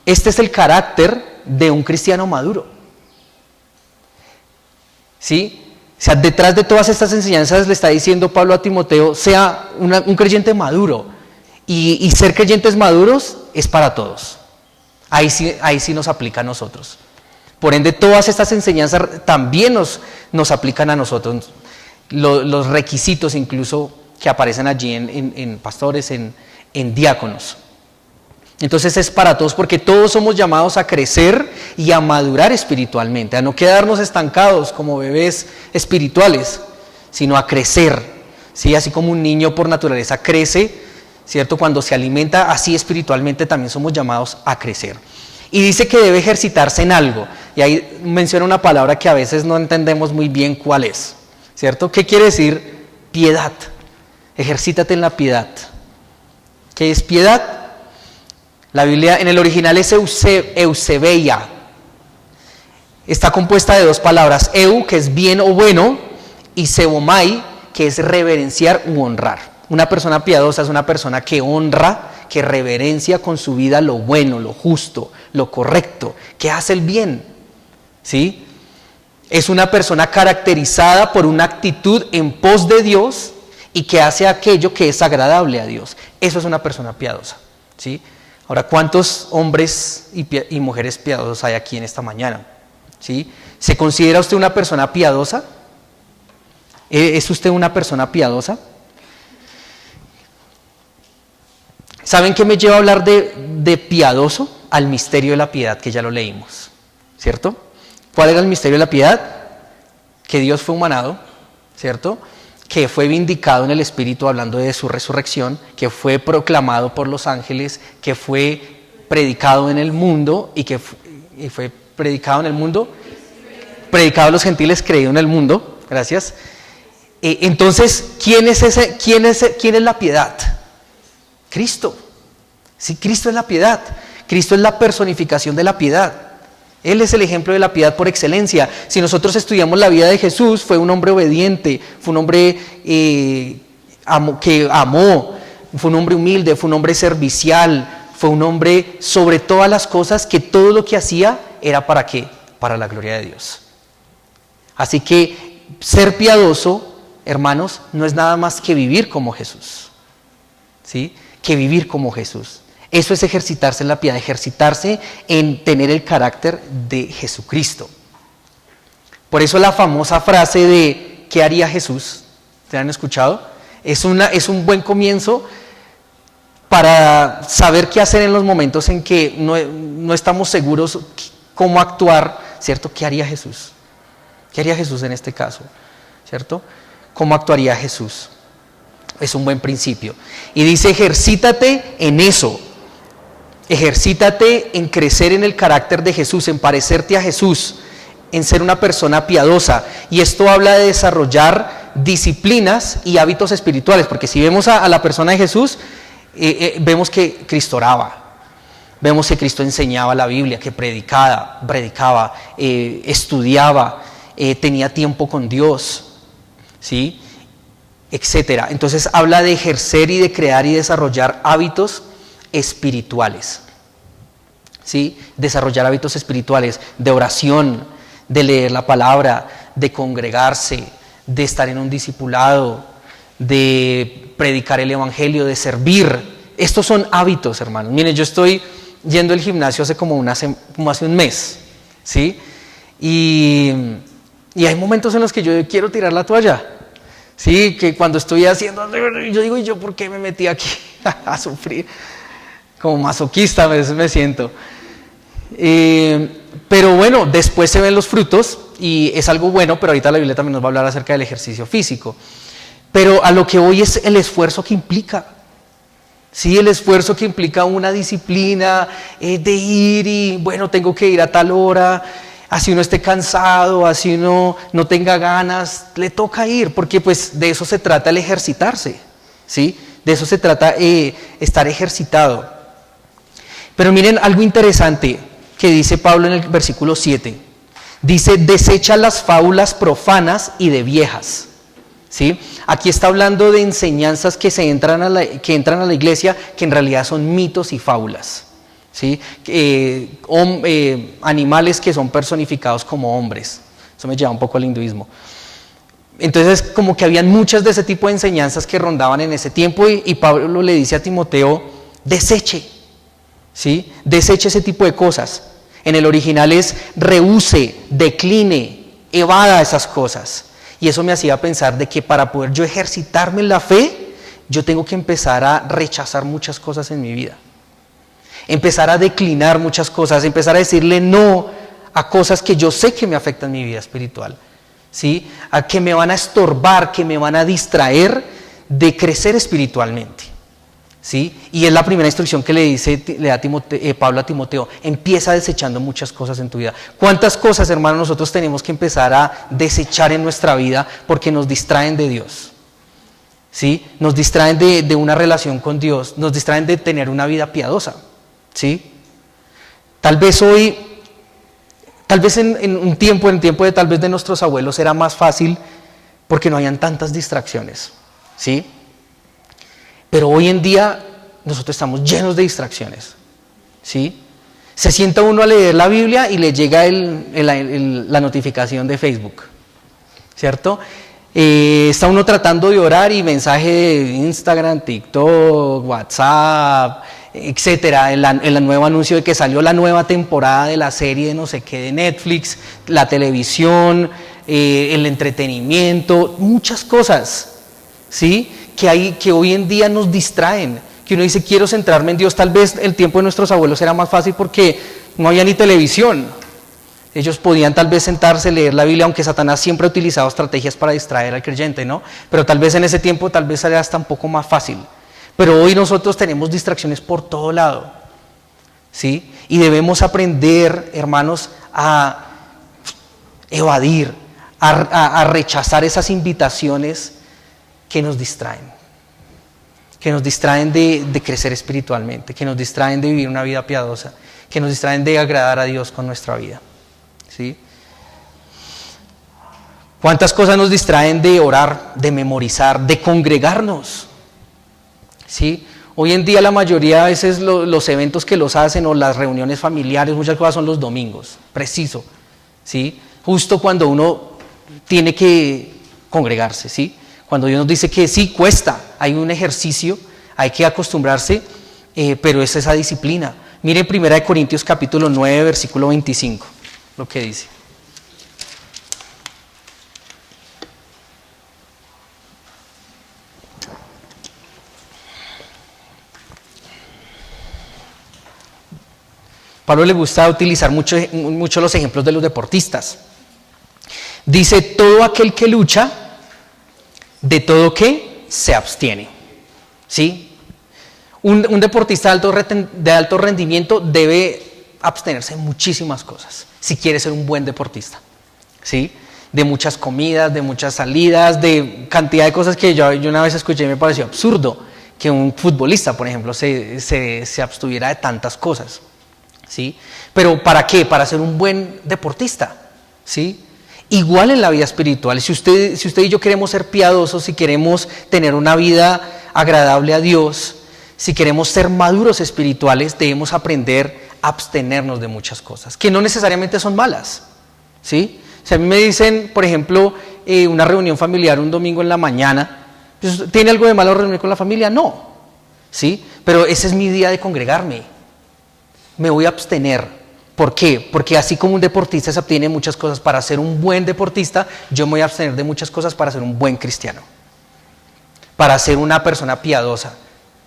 este es el carácter de un cristiano maduro. ¿Sí? O sea, detrás de todas estas enseñanzas le está diciendo Pablo a Timoteo, sea un creyente maduro. Y ser creyentes maduros es para todos. Ahí sí nos aplica a nosotros. Por ende, todas estas enseñanzas también nos aplican a nosotros. Los requisitos incluso que aparecen allí en pastores, en diáconos. Entonces es para todos, porque todos somos llamados a crecer y a madurar espiritualmente, a no quedarnos estancados como bebés espirituales, sino a crecer, ¿sí? Así como un niño por naturaleza crece, ¿cierto? Cuando se alimenta, así espiritualmente también somos llamados a crecer. Y dice que debe ejercitarse en algo, y ahí menciona una palabra que a veces no entendemos muy bien cuál es, ¿cierto? ¿Qué quiere decir piedad? Ejercítate en la piedad. ¿Qué es piedad? La Biblia en el original es eusebeia. Está compuesta de dos palabras, eu, que es bien o bueno, y sebomai, que es reverenciar u honrar. Una persona piadosa es una persona que honra, que reverencia con su vida lo bueno, lo justo, lo correcto, que hace el bien, ¿sí? Es una persona caracterizada por una actitud en pos de Dios y que hace aquello que es agradable a Dios. Eso es una persona piadosa, ¿sí? Ahora, ¿cuántos hombres y mujeres piadosos hay aquí en esta mañana? ¿Sí? ¿Se considera usted una persona piadosa? ¿Es usted una persona piadosa? ¿Saben qué me lleva a hablar de piadoso? Al misterio de la piedad, que ya lo leímos, ¿cierto? ¿Cuál era el misterio de la piedad? Que Dios fue humanado, ¿cierto? Que fue vindicado en el Espíritu hablando de su resurrección, que fue proclamado por los ángeles, que fue predicado en el mundo y fue predicado en el mundo, predicado a los gentiles, creído en el mundo, gracias. Entonces, ¿quién es la piedad? Cristo. Sí, Cristo es la piedad. Cristo es la personificación de la piedad. Él es el ejemplo de la piedad por excelencia. Si nosotros estudiamos la vida de Jesús, fue un hombre obediente, fue un hombre que amó, fue un hombre humilde, fue un hombre servicial, fue un hombre sobre todas las cosas que todo lo que hacía era ¿para qué? Para la gloria de Dios. Así que ser piadoso, hermanos, no es nada más que vivir como Jesús, ¿sí? Que vivir como Jesús. Eso es ejercitarse en la piedad, ejercitarse en tener el carácter de Jesucristo. Por eso la famosa frase de ¿qué haría Jesús? ¿Te han escuchado? Es un buen comienzo para saber qué hacer en los momentos en que no estamos seguros cómo actuar, ¿cierto? ¿Qué haría Jesús? ¿Qué haría Jesús en este caso? ¿Cierto? ¿Cómo actuaría Jesús? Es un buen principio. Y dice, ejercítate en eso. Ejercítate en crecer en el carácter de Jesús, en parecerte a Jesús, en ser una persona piadosa. Y esto habla de desarrollar disciplinas y hábitos espirituales, porque si vemos a la persona de Jesús, vemos que Cristo oraba. Vemos que Cristo enseñaba la Biblia, que predicaba, estudiaba, tenía tiempo con Dios, ¿sí? Etcétera. Entonces habla de ejercer y de crear y desarrollar hábitos espirituales, ¿sí? Desarrollar hábitos espirituales de oración, de leer la palabra, de congregarse, de estar en un discipulado, de predicar el evangelio, de servir. Estos son hábitos, hermanos. Miren, yo estoy yendo al gimnasio hace como hace un mes, ¿sí? Y hay momentos en los que yo quiero tirar la toalla, ¿sí? Que cuando estoy haciendo, yo digo, ¿y yo por qué me metí aquí a sufrir? Como masoquista me siento. Pero bueno, después se ven los frutos y es algo bueno, pero ahorita la Biblia también nos va a hablar acerca del ejercicio físico. Pero a lo que voy es el esfuerzo que implica. Sí, el esfuerzo que implica una disciplina de ir y, bueno, tengo que ir a tal hora, así uno esté cansado, así uno no tenga ganas, le toca ir, porque pues de eso se trata el ejercitarse, ¿sí? De eso se trata estar ejercitado. Pero miren algo interesante que dice Pablo en el versículo 7. Dice, desecha las fábulas profanas y de viejas. ¿Sí? Aquí está hablando de enseñanzas que entran a la iglesia, que en realidad son mitos y fábulas, ¿sí? Animales que son personificados como hombres. Eso me lleva un poco al hinduismo. Entonces, como que habían muchas de ese tipo de enseñanzas que rondaban en ese tiempo y Pablo le dice a Timoteo, deseche, ¿sí? Deseche ese tipo de cosas. En el original es rehúse, decline, evada esas cosas. Y eso me hacía pensar de que para poder yo ejercitarme en la fe, yo tengo que empezar a rechazar muchas cosas en mi vida. Empezar a declinar muchas cosas, empezar a decirle no a cosas que yo sé que me afectan mi vida espiritual, ¿sí? A que me van a estorbar, que me van a distraer de crecer espiritualmente, ¿sí? Y es la primera instrucción que le da Pablo a Timoteo. Empieza desechando muchas cosas en tu vida. ¿Cuántas cosas, hermanos, nosotros tenemos que empezar a desechar en nuestra vida porque nos distraen de Dios? ¿sí? Nos distraen de una relación con Dios, nos distraen de tener una vida piadosa, ¿sí? Tal vez hoy, tal vez en el tiempo de tal vez de nuestros abuelos era más fácil porque no habían tantas distracciones, ¿sí? Pero hoy en día nosotros estamos llenos de distracciones, ¿sí? Se sienta uno a leer la Biblia y le llega la notificación de Facebook, ¿cierto? Está uno tratando de orar y mensaje de Instagram, TikTok, WhatsApp, etcétera, el nuevo anuncio de que salió la nueva temporada de la serie de no sé qué de Netflix, la televisión, el entretenimiento, muchas cosas, ¿sí? Que hoy en día nos distraen, que uno dice quiero centrarme en Dios. Tal vez el tiempo de nuestros abuelos era más fácil porque no había ni televisión. Ellos podían tal vez sentarse, leer la Biblia, aunque Satanás siempre ha utilizado estrategias para distraer al creyente, ¿no? Pero tal vez en ese tiempo tal vez era hasta un poco más fácil. Pero hoy nosotros tenemos distracciones por todo lado, ¿sí? Y debemos aprender, hermanos, a evadir, a rechazar esas invitaciones que nos distraen de crecer espiritualmente, que nos distraen de vivir una vida piadosa, que nos distraen de agradar a Dios con nuestra vida, ¿sí? ¿Cuántas cosas nos distraen de orar, de memorizar, de congregarnos? ¿Sí? Hoy en día la mayoría de veces los eventos que los hacen o las reuniones familiares, muchas cosas son los domingos, preciso, ¿sí? Justo cuando uno tiene que congregarse, ¿sí? Cuando Dios nos dice que sí, cuesta, hay un ejercicio, hay que acostumbrarse, pero es esa disciplina. Mire 1 Corintios capítulo 9, versículo 25, lo que dice. Pablo le gusta utilizar mucho los ejemplos de los deportistas. Dice, todo aquel que lucha, de todo que se abstiene, ¿sí? Un deportista de alto rendimiento debe abstenerse de muchísimas cosas, si quiere ser un buen deportista, ¿sí? De muchas comidas, de muchas salidas, de cantidad de cosas que yo una vez escuché y me pareció absurdo que un futbolista, por ejemplo, se abstuviera de tantas cosas, ¿sí? Pero ¿para qué? Para ser un buen deportista, ¿sí? Igual en la vida espiritual, si usted y yo queremos ser piadosos, si queremos tener una vida agradable a Dios, si queremos ser maduros espirituales, debemos aprender a abstenernos de muchas cosas, que no necesariamente son malas, ¿sí? Si a mí me dicen, por ejemplo, una reunión familiar un domingo en la mañana, pues, ¿tiene algo de malo reunir con la familia? No, ¿sí? Pero ese es mi día de congregarme, me voy a abstener. ¿Por qué? Porque así como un deportista se abstiene de muchas cosas para ser un buen deportista, yo me voy a abstener de muchas cosas para ser un buen cristiano, para ser una persona piadosa,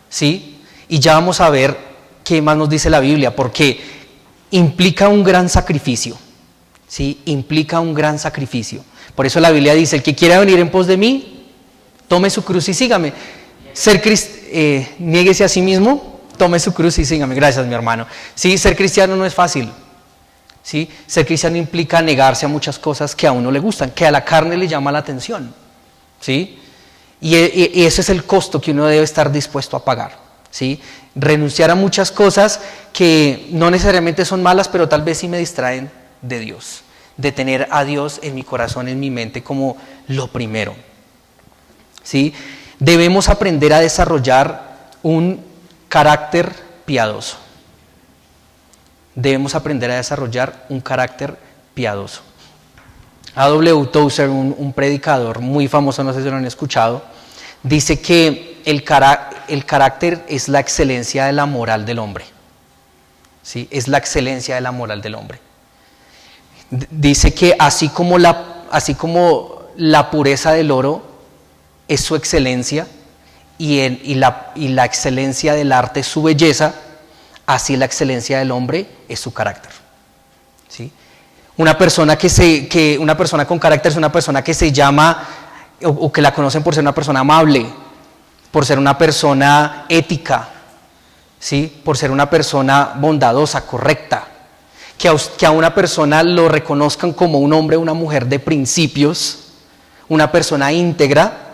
¿sí? Y ya vamos a ver qué más nos dice la Biblia, porque implica un gran sacrificio, ¿sí? Implica un gran sacrificio. Por eso la Biblia dice, el que quiera venir en pos de mí, tome su cruz y sígame. Niéguese a sí mismo, tome su cruz y sígame. Gracias, mi hermano. Sí, ser cristiano no es fácil, ¿sí? Ser cristiano implica negarse a muchas cosas que a uno le gustan, que a la carne le llama la atención, ¿sí? Y ese es el costo que uno debe estar dispuesto a pagar, ¿sí? Renunciar a muchas cosas que no necesariamente son malas, pero tal vez sí me distraen de Dios, de tener a Dios en mi corazón, en mi mente como lo primero, ¿sí? Debemos aprender a desarrollar un carácter piadoso. Debemos aprender a desarrollar un carácter piadoso. A.W. Tozer, un predicador muy famoso, no sé si lo han escuchado, dice que el carácter es la excelencia de la moral del hombre, ¿sí? Es la excelencia de la moral del hombre. Dice que así como la pureza del oro es su excelencia, y la excelencia del arte es su belleza, así la excelencia del hombre es su carácter, ¿sí? Una persona con carácter es una persona que se llama, o que la conocen por ser una persona amable, por ser una persona ética, ¿sí? Por ser una persona bondadosa, correcta, que a una persona lo reconozcan como un hombre o una mujer de principios, una persona íntegra.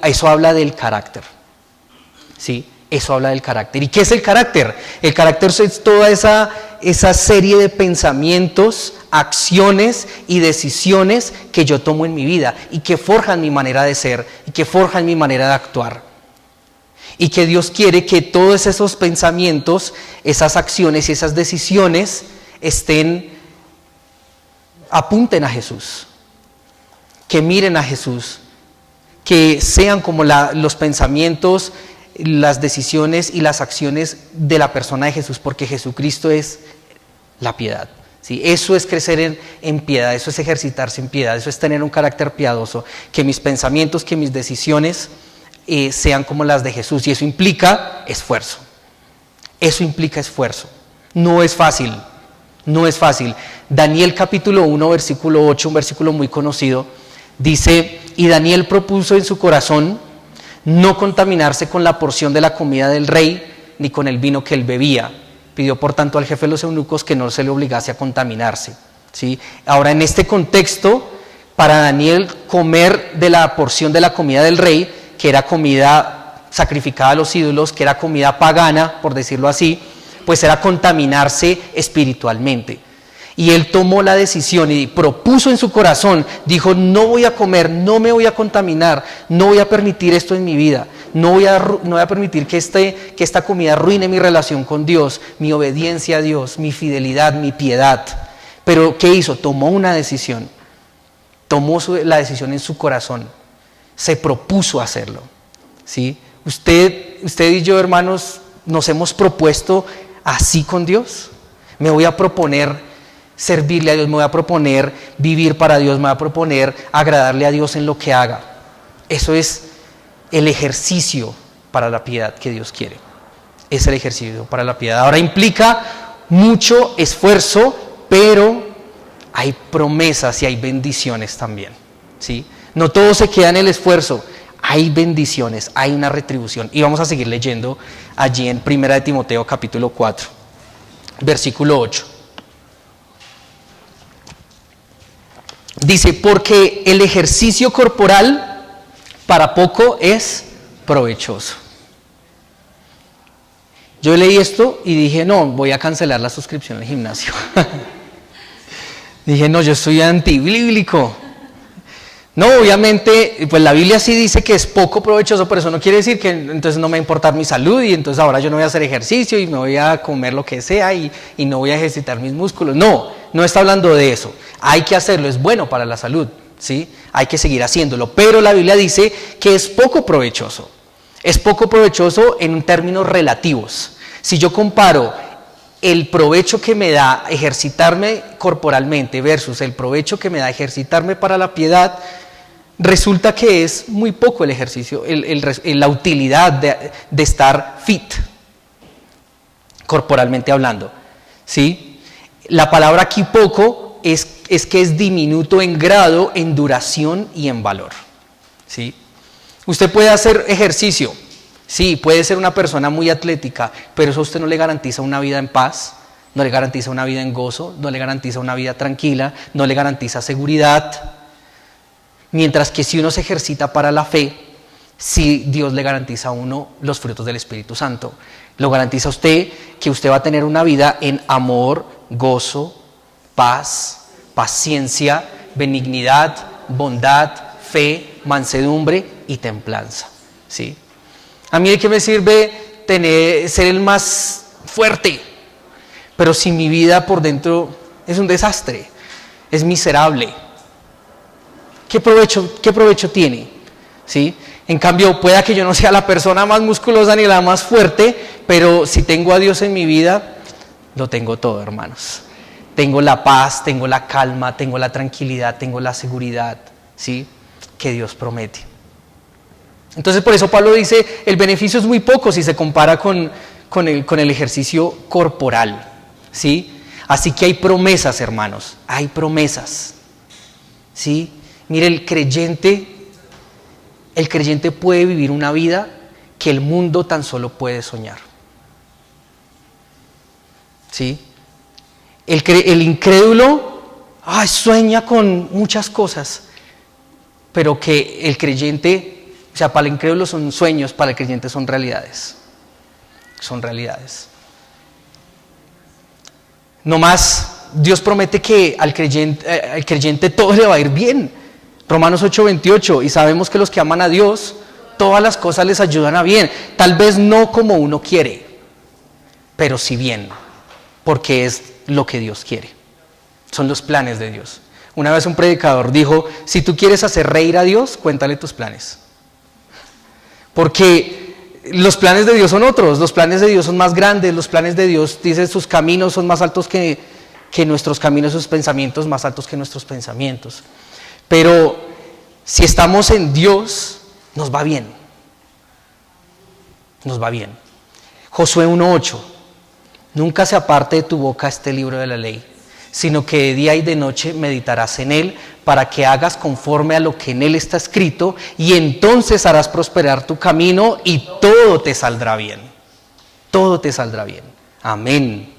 eso habla del carácter. ¿Sí? Eso habla del carácter. ¿Y qué es el carácter? El carácter es toda esa serie de pensamientos, acciones y decisiones que yo tomo en mi vida y que forjan mi manera de ser y que forjan mi manera de actuar. Y que Dios quiere que todos esos pensamientos, esas acciones y esas decisiones apunten a Jesús, que miren a Jesús, que sean como los pensamientos, las decisiones y las acciones de la persona de Jesús, porque Jesucristo es la piedad. ¿Sí? Eso es crecer en piedad, eso es ejercitarse en piedad, eso es tener un carácter piadoso, que mis pensamientos, que mis decisiones sean como las de Jesús, y eso implica esfuerzo. Eso implica esfuerzo. No es fácil, no es fácil. Daniel capítulo 1, versículo 8, un versículo muy conocido, dice: y Daniel propuso en su corazón no contaminarse con la porción de la comida del rey, ni con el vino que él bebía. Pidió por tanto al jefe de los eunucos que no se le obligase a contaminarse. ¿Sí? Ahora, en este contexto, para Daniel, comer de la porción de la comida del rey, que era comida sacrificada a los ídolos, que era comida pagana, por decirlo así, pues era contaminarse espiritualmente. Y él tomó la decisión y propuso en su corazón, dijo: no voy a comer, no me voy a contaminar, no voy a permitir esto en mi vida, no voy a permitir que esta comida arruine mi relación con Dios, mi obediencia a Dios, mi fidelidad, mi piedad. Pero ¿qué hizo? Tomó una decisión, tomó la decisión en su corazón, se propuso hacerlo. ¿Sí? Usted y yo, hermanos, nos hemos propuesto así con Dios. Me voy a proponer servirle a Dios, me voy a proponer vivir para Dios, me voy a proponer agradarle a Dios en lo que haga. Eso es el ejercicio para la piedad que Dios quiere. Es el ejercicio para la piedad. Ahora, implica mucho esfuerzo, pero hay promesas y hay bendiciones también. ¿Sí? No todo se queda en el esfuerzo, hay bendiciones, hay una retribución. Y vamos a seguir leyendo allí en 1 Timoteo capítulo 4, versículo 8. Dice: porque el ejercicio corporal para poco es provechoso. Yo leí esto y dije: no, voy a cancelar la suscripción al gimnasio. Dije: no, yo soy antibíblico. No, obviamente, pues la Biblia sí dice que es poco provechoso, pero eso no quiere decir que entonces no me va a importar mi salud y entonces ahora yo no voy a hacer ejercicio y me voy a comer lo que sea y no voy a ejercitar mis músculos. No está hablando de eso. Hay que hacerlo, es bueno para la salud, ¿sí? Hay que seguir haciéndolo, pero la Biblia dice que es poco provechoso. Es poco provechoso en términos relativos. Si yo comparo el provecho que me da ejercitarme corporalmente versus el provecho que me da ejercitarme para la piedad, resulta que es muy poco el ejercicio, la utilidad de estar fit, corporalmente hablando. ¿Sí? La palabra aquí poco es que es diminuto en grado, en duración y en valor. ¿Sí? Usted puede hacer ejercicio, sí, puede ser una persona muy atlética, pero eso a usted no le garantiza una vida en paz, no le garantiza una vida en gozo, no le garantiza una vida tranquila, no le garantiza seguridad. Mientras que si uno se ejercita para la fe, sí, Dios le garantiza a uno los frutos del Espíritu Santo. Lo garantiza a usted que usted va a tener una vida en amor, gozo, paz, paciencia, benignidad, bondad, fe, mansedumbre y templanza. ¿Sí? A mí, ¿de qué me sirve ser el más fuerte? Pero si mi vida por dentro es un desastre, es miserable, ¿qué provecho tiene? ¿Sí? En cambio, pueda que yo no sea la persona más musculosa ni la más fuerte, pero si tengo a Dios en mi vida, lo tengo todo, hermanos. Tengo la paz, tengo la calma, tengo la tranquilidad, tengo la seguridad, ¿sí? Que Dios promete. Entonces, por eso Pablo dice, el beneficio es muy poco si se compara con el ejercicio corporal, ¿sí? Así que hay promesas, hermanos, hay promesas, ¿sí? Mire, el creyente puede vivir una vida que el mundo tan solo puede soñar. ¿Sí? El incrédulo sueña con muchas cosas, pero que el creyente O sea, para el incrédulo son sueños, para el creyente son realidades. Son realidades. No más, Dios promete que al creyente todo le va a ir bien. Romanos 8:28, y sabemos que los que aman a Dios, todas las cosas les ayudan a bien. Tal vez no como uno quiere, pero sí bien, porque es lo que Dios quiere. Son los planes de Dios. Una vez un predicador dijo, si tú quieres hacer reír a Dios, cuéntale tus planes. Porque los planes de Dios son otros, los planes de Dios son más grandes, los planes de Dios, dice, sus caminos son más altos que nuestros caminos, sus pensamientos más altos que nuestros pensamientos. Pero si estamos en Dios, nos va bien. Nos va bien. Josué 1:8, nunca se aparte de tu boca este libro de la ley, sino que de día y de noche meditarás en él, para que hagas conforme a lo que en él está escrito, y entonces harás prosperar tu camino y todo te saldrá bien. Todo te saldrá bien. Amén.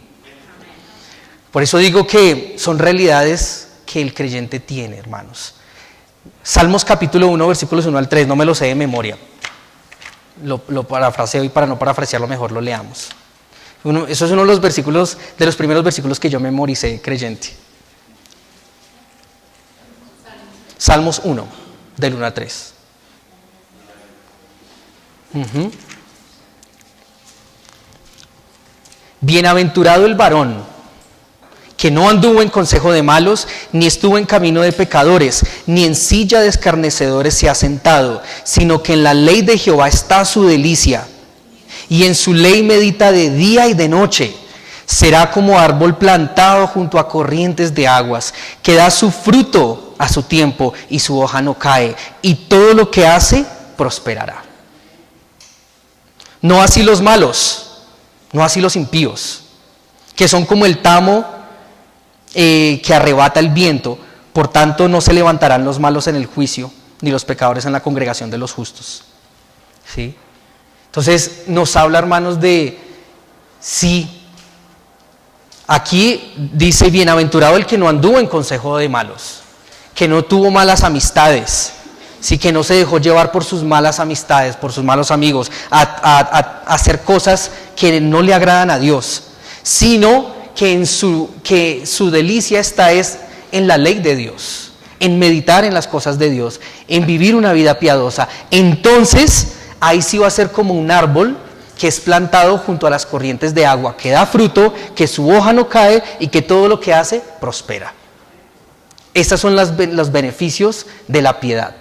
Por eso digo que son realidades que el creyente tiene, hermanos. Salmos capítulo 1, versículos 1 al 3, no me lo sé de memoria. Lo parafraseo y para no parafrasearlo mejor lo leamos. Eso es uno de los versículos, de los primeros versículos que yo memoricé creyente. Salmos 1, del 1 a 3. Bienaventurado el varón que no anduvo en consejo de malos, ni estuvo en camino de pecadores, ni en silla de escarnecedores se ha sentado, sino que en la ley de Jehová está su delicia, y en su ley medita de día y de noche. Será como árbol plantado junto a corrientes de aguas, que da su fruto a su tiempo, y su hoja no cae, y todo lo que hace prosperará. No así los malos, no así los impíos, que son como el tamo que arrebata el viento. Por tanto no se levantarán los malos en el juicio, ni los pecadores en la congregación de los justos. ¿Sí? Entonces nos habla, hermanos, de sí. Aquí dice, bienaventurado el que no anduvo en consejo de malos, que no tuvo malas amistades, sí, que no se dejó llevar por sus malas amistades, por sus malos amigos, a hacer cosas que no le agradan a Dios, sino que su delicia está es en la ley de Dios, en meditar en las cosas de Dios, en vivir una vida piadosa. Entonces ahí sí va a ser como un árbol que es plantado junto a las corrientes de agua, que da fruto, que su hoja no cae y que todo lo que hace prospera. Estos son los beneficios de la piedad,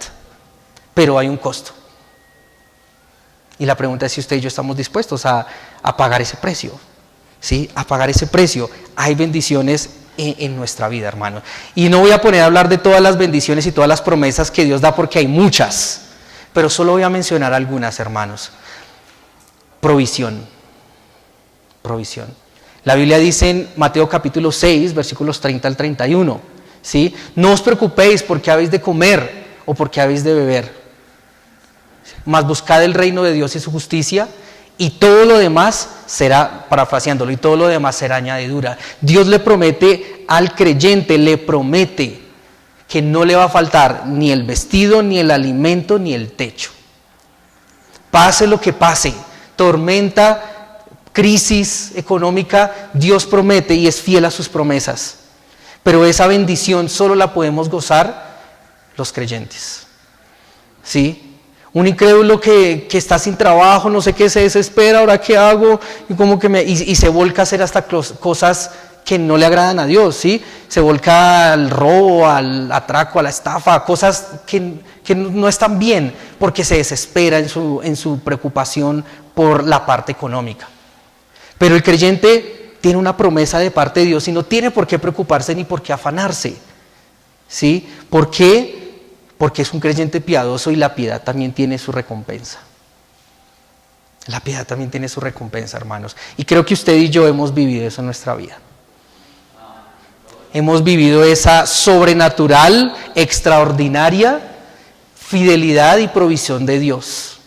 pero hay un costo. Y la pregunta es si usted y yo estamos dispuestos a pagar ese precio. ¿Sí? A pagar ese precio. Hay bendiciones en nuestra vida, hermano. Y no voy a poner a hablar de todas las bendiciones y todas las promesas que Dios da, porque hay muchas, pero solo voy a mencionar algunas, hermanos. Provisión. La Biblia dice en Mateo capítulo 6, versículos 30 al 31, ¿sí? No os preocupéis por qué habéis de comer o por qué habéis de beber, mas buscad el reino de Dios y su justicia, y todo lo demás será, parafraseándolo, y todo lo demás será añadidura. Dios le promete al creyente, le promete que no le va a faltar ni el vestido, ni el alimento, ni el techo. Pase lo que pase, tormenta, crisis económica, Dios promete y es fiel a sus promesas. Pero esa bendición solo la podemos gozar los creyentes. ¿Sí? Un incrédulo que está sin trabajo, no sé qué, se desespera, ¿ahora qué hago? Y se volca a hacer hasta cosas que no le agradan a Dios, ¿sí? Se volca al robo, al atraco, a la estafa, cosas que no están bien, porque se desespera en su preocupación por la parte económica. Pero el creyente tiene una promesa de parte de Dios y no tiene por qué preocuparse ni por qué afanarse, ¿sí? ¿Por qué? Porque es un creyente piadoso y la piedad también tiene su recompensa. La piedad también tiene su recompensa, hermanos. Y creo que usted y yo hemos vivido eso en nuestra vida. Hemos vivido esa sobrenatural, extraordinaria fidelidad y provisión de Dios,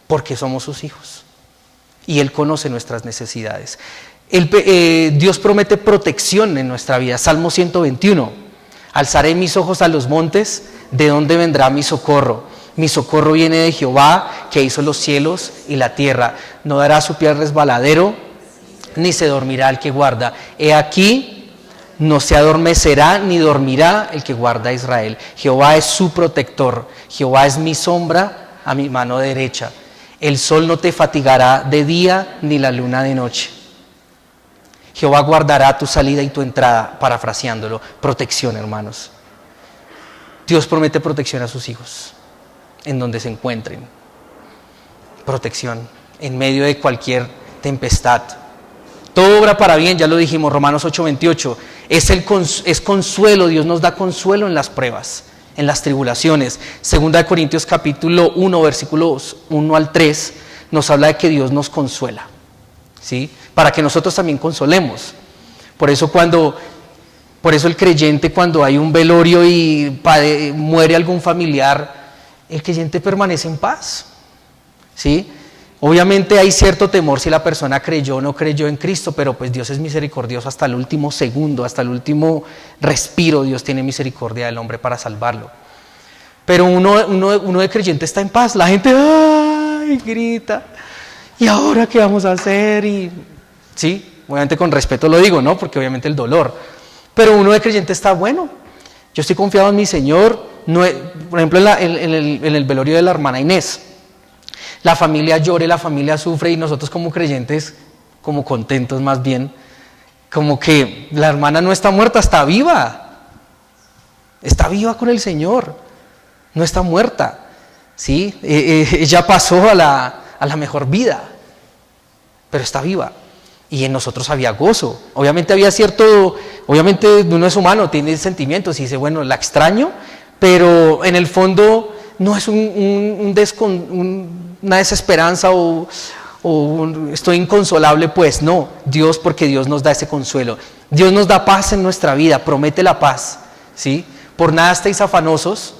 porque somos sus hijos. Y Él conoce nuestras necesidades. Dios promete protección en nuestra vida. Salmo 121. Alzaré mis ojos a los montes, ¿de dónde vendrá mi socorro? Mi socorro viene de Jehová, que hizo los cielos y la tierra. No dará su pie al resbaladero, ni se dormirá el que guarda. He aquí, no se adormecerá ni dormirá el que guarda a Israel. Jehová es su protector. Jehová es mi sombra a mi mano derecha. El sol no te fatigará de día, ni la luna de noche. Jehová guardará tu salida y tu entrada, parafraseándolo. Protección, hermanos. Dios promete protección a sus hijos, en donde se encuentren. Protección, en medio de cualquier tempestad. Todo obra para bien, ya lo dijimos, Romanos 8:28. Es consuelo, Dios nos da consuelo en las pruebas, en las tribulaciones. 2 Corintios capítulo 1, versículos 1 al 3, nos habla de que Dios nos consuela, ¿sí? Para que nosotros también consolemos. Por eso el creyente, cuando hay un velorio y muere algún familiar, el creyente permanece en paz, ¿sí? Obviamente hay cierto temor si la persona creyó o no creyó en Cristo, pero pues Dios es misericordioso hasta el último segundo, hasta el último respiro. Dios tiene misericordia del hombre para salvarlo. Pero uno de creyente está en paz. La gente ¡ay! Grita. ¿Y ahora qué vamos a hacer? Y sí, obviamente con respeto lo digo, ¿no? Porque obviamente el dolor. Pero uno de creyente está bueno. Yo estoy confiado en mi Señor. Por ejemplo, en el velorio de la hermana Inés, la familia llora, la familia sufre, y nosotros como creyentes, como contentos más bien, como que la hermana no está muerta, está viva con el Señor, no está muerta, ¿sí? Ella pasó a la mejor vida, pero está viva, y en nosotros había gozo. Obviamente obviamente uno es humano, tiene sentimientos, y dice, bueno, la extraño, pero en el fondo no es una desesperanza o estoy inconsolable, pues no. Porque Dios nos da ese consuelo. Dios nos da paz en nuestra vida, promete la paz, ¿sí? Por nada estéis afanosos,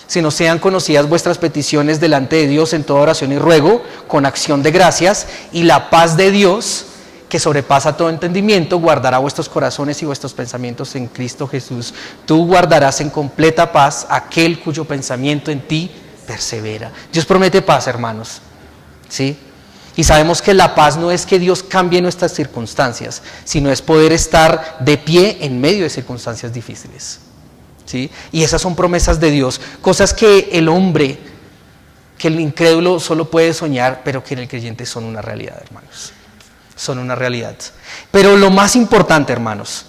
sino sean conocidas vuestras peticiones delante de Dios en toda oración y ruego, con acción de gracias, y la paz de Dios, que sobrepasa todo entendimiento, guardará vuestros corazones y vuestros pensamientos en Cristo Jesús. Tú guardarás en completa paz aquel cuyo pensamiento en ti persevera. Dios promete paz, hermanos, ¿sí? Y sabemos que la paz no es que Dios cambie nuestras circunstancias, sino es poder estar de pie en medio de circunstancias difíciles, ¿sí? Y esas son promesas de Dios, cosas que el incrédulo solo puede soñar, pero que en el creyente son una realidad, hermanos. Son una realidad. Pero lo más importante, hermanos,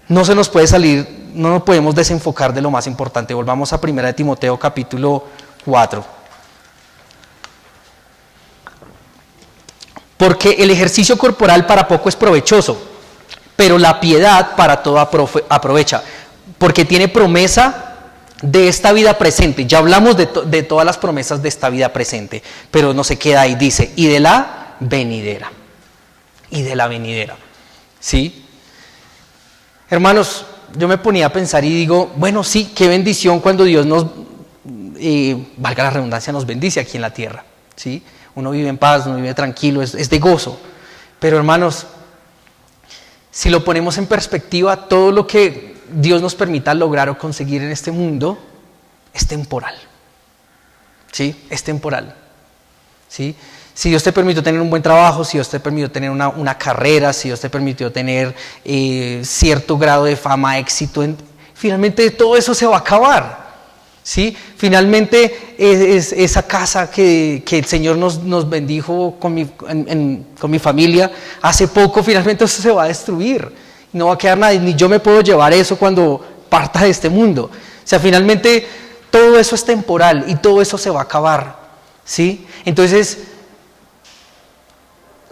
no nos podemos desenfocar de lo más importante. Volvamos a 1 Timoteo capítulo 4. Porque el ejercicio corporal para poco es provechoso, pero la piedad para todo aprovecha, porque tiene promesa de esta vida presente. Ya hablamos de todas las promesas de esta vida presente, pero no se queda ahí, dice, y de la venidera. ¿Sí? Hermanos, yo me ponía a pensar y digo, bueno, sí, qué bendición cuando Dios valga la redundancia, nos bendice aquí en la tierra, ¿sí? Uno vive en paz, uno vive tranquilo, es de gozo. Pero hermanos, si lo ponemos en perspectiva, todo lo que Dios nos permita lograr o conseguir en este mundo es temporal, ¿sí? Es temporal, ¿sí? Si Dios te permitió tener un buen trabajo, si Dios te permitió tener una carrera, si Dios te permitió tener cierto grado de fama, éxito, finalmente todo eso se va a acabar, ¿sí? Finalmente esa casa que el Señor nos bendijo con mi familia hace poco, finalmente eso se va a destruir. No va a quedar nadie, ni yo me puedo llevar eso cuando parta de este mundo. O sea, finalmente todo eso es temporal y todo eso se va a acabar, ¿sí? Entonces,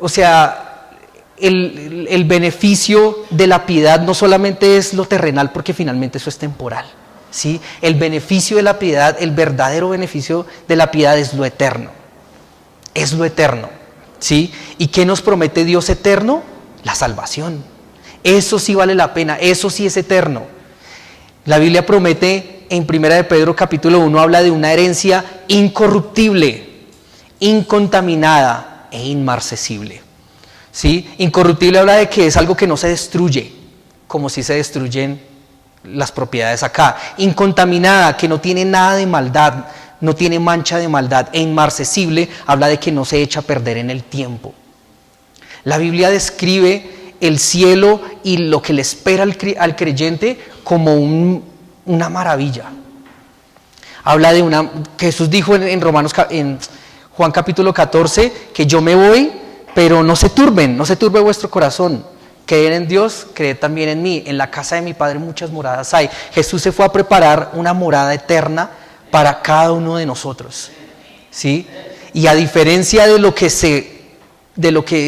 o sea, el beneficio de la piedad no solamente es lo terrenal, porque finalmente eso es temporal, ¿sí? El beneficio de la piedad, el verdadero beneficio de la piedad es lo eterno, ¿sí? ¿Y qué nos promete Dios eterno? La salvación. Eso sí vale la pena, eso sí es eterno. La Biblia promete en 1 de Pedro capítulo 1, habla de una herencia incorruptible, incontaminada e inmarcesible, ¿sí? Incorruptible habla de que es algo que no se destruye, como si se destruyen las propiedades acá. Incontaminada, que no tiene nada de maldad, no tiene mancha de maldad e inmarcesible, habla de que no se echa a perder en el tiempo. La Biblia describe el cielo y lo que le espera al creyente como una maravilla. Habla de Jesús dijo en Juan capítulo 14, que yo me voy, pero no se turbe vuestro corazón. Creed en Dios, creed también en mí. En la casa de mi Padre muchas moradas hay. Jesús se fue a preparar una morada eterna para cada uno de nosotros, ¿sí? Y a diferencia de lo que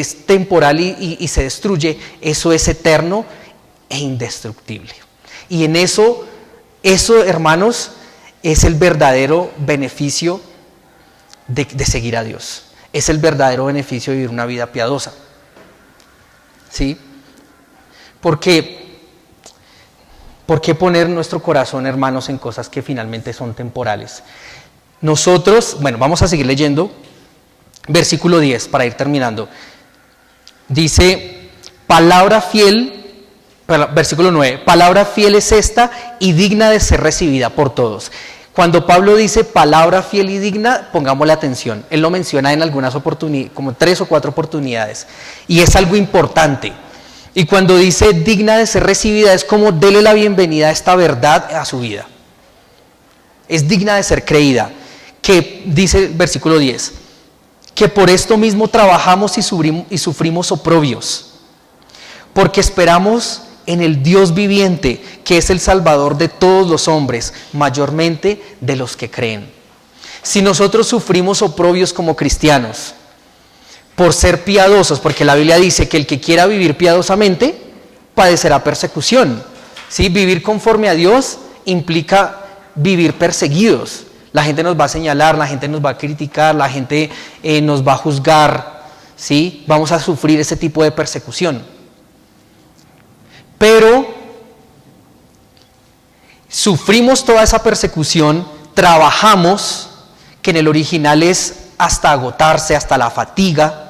es temporal y se destruye, eso es eterno e indestructible. Y en eso, hermanos, es el verdadero beneficio de seguir a Dios. Es el verdadero beneficio de vivir una vida piadosa, ¿sí? ¿Por qué poner nuestro corazón, hermanos, en cosas que finalmente son temporales? Nosotros, vamos a seguir leyendo, versículo 10, para ir terminando. Dice, versículo 9, palabra fiel es esta y digna de ser recibida por todos. Cuando Pablo dice palabra fiel y digna, pongámosle atención. Él lo menciona en algunas oportunidades, como 3 o 4 oportunidades, y es algo importante. Y cuando dice digna de ser recibida, es como dele la bienvenida a esta verdad a su vida. Es digna de ser creída. Que dice el versículo 10, que por esto mismo trabajamos y sufrimos oprobios, porque esperamos en el Dios viviente, que es el Salvador de todos los hombres, mayormente de los que creen. Si nosotros sufrimos oprobios como cristianos, por ser piadosos, porque la Biblia dice que el que quiera vivir piadosamente, padecerá persecución, ¿sí? Vivir conforme a Dios implica vivir perseguidos. La gente nos va a señalar, la gente nos va a criticar, la gente nos va a juzgar, ¿sí? Vamos a sufrir ese tipo de persecución. Pero sufrimos toda esa persecución, trabajamos, que en el original es hasta agotarse, hasta la fatiga.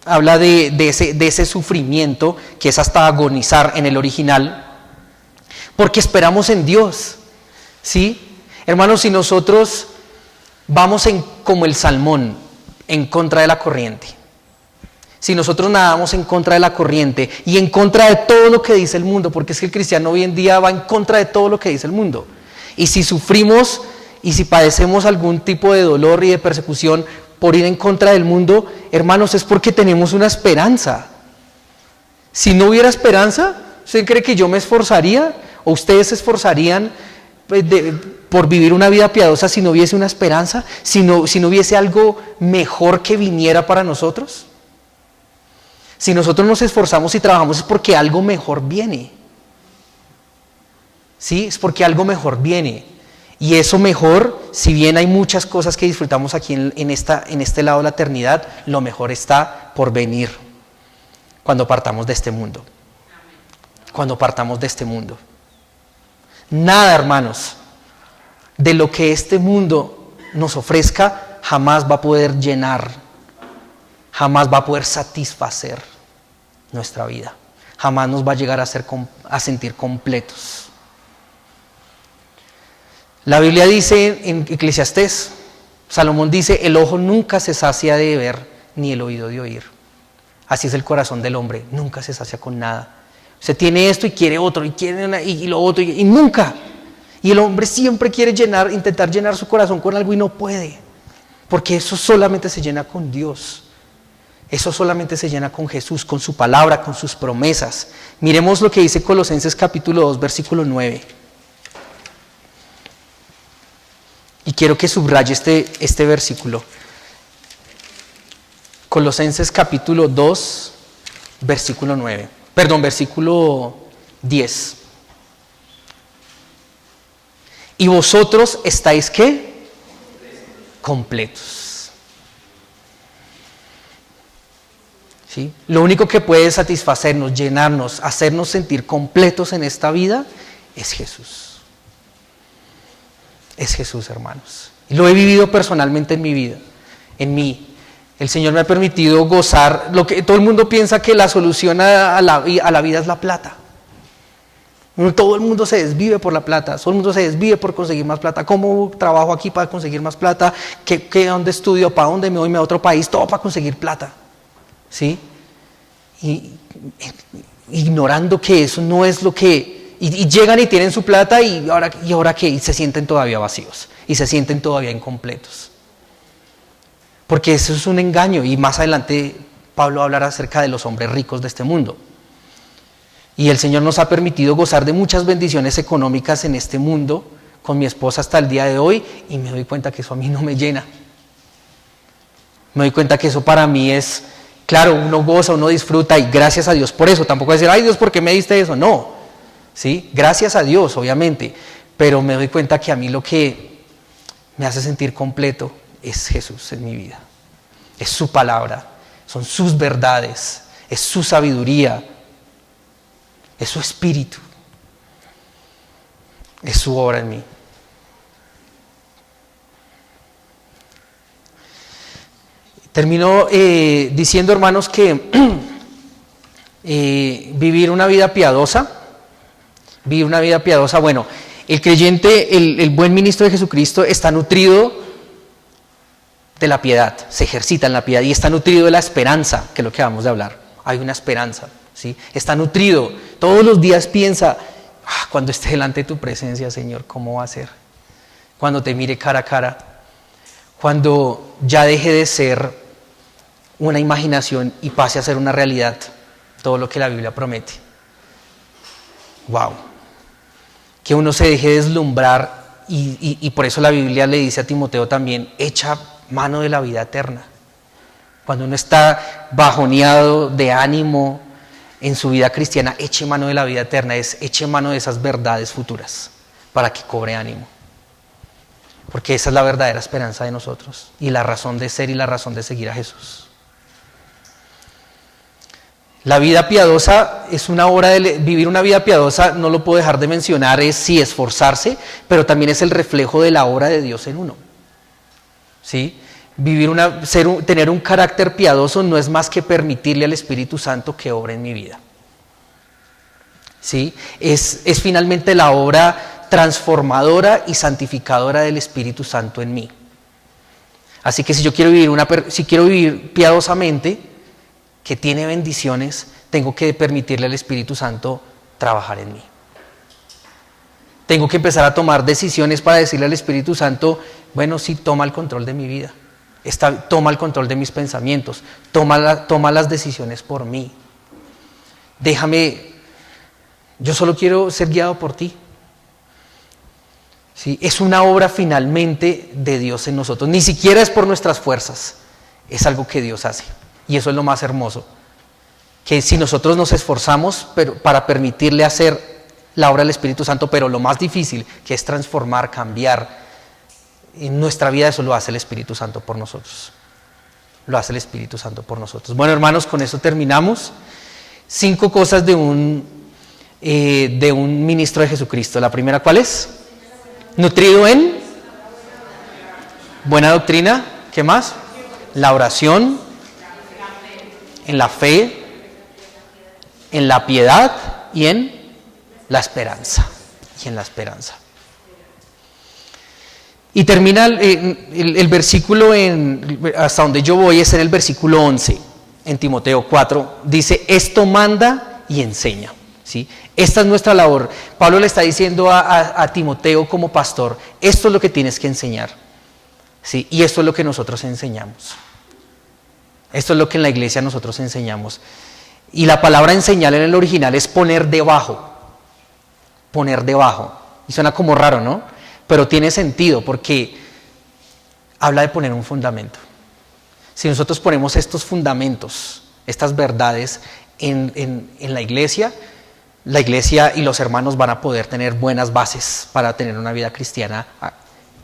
Habla de ese sufrimiento que es hasta agonizar en el original, porque esperamos en Dios, ¿sí? Hermanos, si nosotros vamos como el salmón, en contra de la corriente, si nosotros nadamos en contra de la corriente y en contra de todo lo que dice el mundo, porque es que el cristiano hoy en día va en contra de todo lo que dice el mundo, y si sufrimos y si padecemos algún tipo de dolor y de persecución por ir en contra del mundo, hermanos, es porque tenemos una esperanza. Si no hubiera esperanza, ¿usted cree que yo me esforzaría o ustedes se esforzarían por vivir una vida piadosa si no hubiese una esperanza, si no hubiese algo mejor que viniera para nosotros? Si nosotros nos esforzamos y trabajamos es porque algo mejor viene. ¿Sí? Es porque algo mejor viene. Y eso mejor, si bien hay muchas cosas que disfrutamos aquí en este lado de la eternidad, lo mejor está por venir cuando partamos de este mundo. Cuando partamos de este mundo. Nada, hermanos, de lo que este mundo nos ofrezca jamás va a poder llenar, jamás va a poder satisfacer nuestra vida. Jamás nos va a llegar a sentir completos. La Biblia dice en Eclesiastés, Salomón dice, el ojo nunca se sacia de ver, ni el oído de oír. Así es el corazón del hombre, nunca se sacia con nada. Usted tiene esto y quiere otro, y quiere y lo otro, y nunca. Y el hombre siempre quiere intentar llenar su corazón con algo y no puede. Porque eso solamente se llena con Dios. Eso solamente se llena con Jesús, con su palabra, con sus promesas. Miremos lo que dice Colosenses capítulo 2, versículo 9. Y quiero que subraye este versículo. Colosenses capítulo 2, versículo 9. Perdón, versículo 10. Y vosotros estáis, ¿qué? Completos. ¿Sí? Lo único que puede satisfacernos, llenarnos, hacernos sentir completos en esta vida es Jesús. Es Jesús, hermanos. Y lo he vivido personalmente en mi vida, en mí. El Señor me ha permitido gozar. Lo que todo el mundo piensa que la solución a la vida es la plata. Todo el mundo se desvive por la plata, todo el mundo se desvive por conseguir más plata. ¿Cómo trabajo aquí para conseguir más plata? ¿Dónde estudio? ¿Para dónde me voy? ¿Me voy a otro país? Todo para conseguir plata. ¿Sí? Y ignorando que eso no es lo que... Y llegan y tienen su plata y ahora ¿qué? Y se sienten todavía vacíos y se sienten todavía incompletos. Porque eso es un engaño y más adelante Pablo hablará acerca de los hombres ricos de este mundo. Y el Señor nos ha permitido gozar de muchas bendiciones económicas en este mundo con mi esposa hasta el día de hoy y me doy cuenta que eso a mí no me llena. Me doy cuenta que eso para mí es, claro, uno goza, uno disfruta y gracias a Dios por eso. Tampoco decir, ay Dios, ¿por qué me diste eso? No, ¿sí? Gracias a Dios, obviamente, pero me doy cuenta que a mí lo que me hace sentir completo es Jesús en mi vida. Es su palabra, son sus verdades, es su sabiduría, es su espíritu, es su obra en mí. Termino diciendo, hermanos, que vivir una vida piadosa, bueno, el creyente, el buen ministro de Jesucristo está nutrido de la piedad, se ejercita en la piedad y está nutrido de la esperanza, que es lo que vamos a hablar. Hay una esperanza, ¿sí? Está nutrido, todos los días piensa, cuando esté delante de tu presencia, Señor, ¿cómo va a ser? Cuando te mire cara a cara, cuando ya deje de ser una imaginación y pase a ser una realidad, todo lo que la Biblia promete. Wow. Que uno se deje deslumbrar y por eso la Biblia le dice a Timoteo también, echa mano de la vida eterna. Cuando uno está bajoneado de ánimo en su vida cristiana, eche mano de la vida eterna, eche mano de esas verdades futuras para que cobre ánimo. Porque esa es la verdadera esperanza de nosotros y la razón de ser y la razón de seguir a Jesús. La vida piadosa es una obra de... Vivir una vida piadosa, no lo puedo dejar de mencionar, es sí esforzarse, pero también es el reflejo de la obra de Dios en uno. ¿Sí? Tener un carácter piadoso no es más que permitirle al Espíritu Santo que obre en mi vida. ¿Sí? Es finalmente la obra transformadora y santificadora del Espíritu Santo en mí. Así que si quiero vivir piadosamente, que tiene bendiciones, tengo que permitirle al Espíritu Santo trabajar en mí. Tengo que empezar a tomar decisiones para decirle al Espíritu Santo, bueno, sí, toma el control de mi vida, toma el control de mis pensamientos, toma las decisiones por mí. Yo solo quiero ser guiado por ti. ¿Sí? Es una obra finalmente de Dios en nosotros, ni siquiera es por nuestras fuerzas, es algo que Dios hace. Y eso es lo más hermoso, que si nosotros nos esforzamos para permitirle hacer la obra del Espíritu Santo, pero lo más difícil, que es transformar, cambiar en nuestra vida, eso lo hace el Espíritu Santo por nosotros. Lo hace el Espíritu Santo por nosotros. Bueno, hermanos, con eso terminamos. 5 cosas de un ministro de Jesucristo. La primera, ¿cuál es? Nutrido en buena doctrina. ¿Qué más? La oración, en la fe, en la piedad y en la esperanza. Y termina el versículo, hasta donde yo voy, es en el versículo 11, en Timoteo 4, dice, esto manda y enseña. ¿Sí? Esta es nuestra labor. Pablo le está diciendo a Timoteo como pastor, esto es lo que tienes que enseñar. ¿Sí? Y esto es lo que nosotros enseñamos. Esto es lo que en la iglesia nosotros enseñamos. Y la palabra enseñar en el original es poner debajo. Poner debajo. Y suena como raro, ¿no? Pero tiene sentido porque habla de poner un fundamento. Si nosotros ponemos estos fundamentos, estas verdades en la iglesia y los hermanos van a poder tener buenas bases para tener una vida cristiana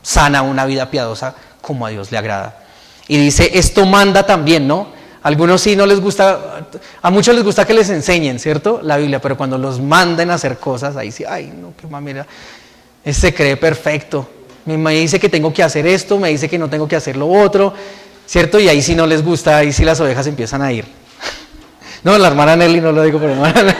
sana, una vida piadosa como a Dios le agrada. Y dice, esto manda también, ¿no? Algunos sí no les gusta, a muchos les gusta que les enseñen, ¿cierto? La Biblia, pero cuando los manden a hacer cosas, ahí sí, ay, no, qué mamera, se cree perfecto. Me dice que tengo que hacer esto, me dice que no tengo que hacer lo otro, ¿cierto? Y ahí sí no les gusta, ahí sí las ovejas empiezan a ir. No, la hermana Nelly no lo digo por hermana Nelly.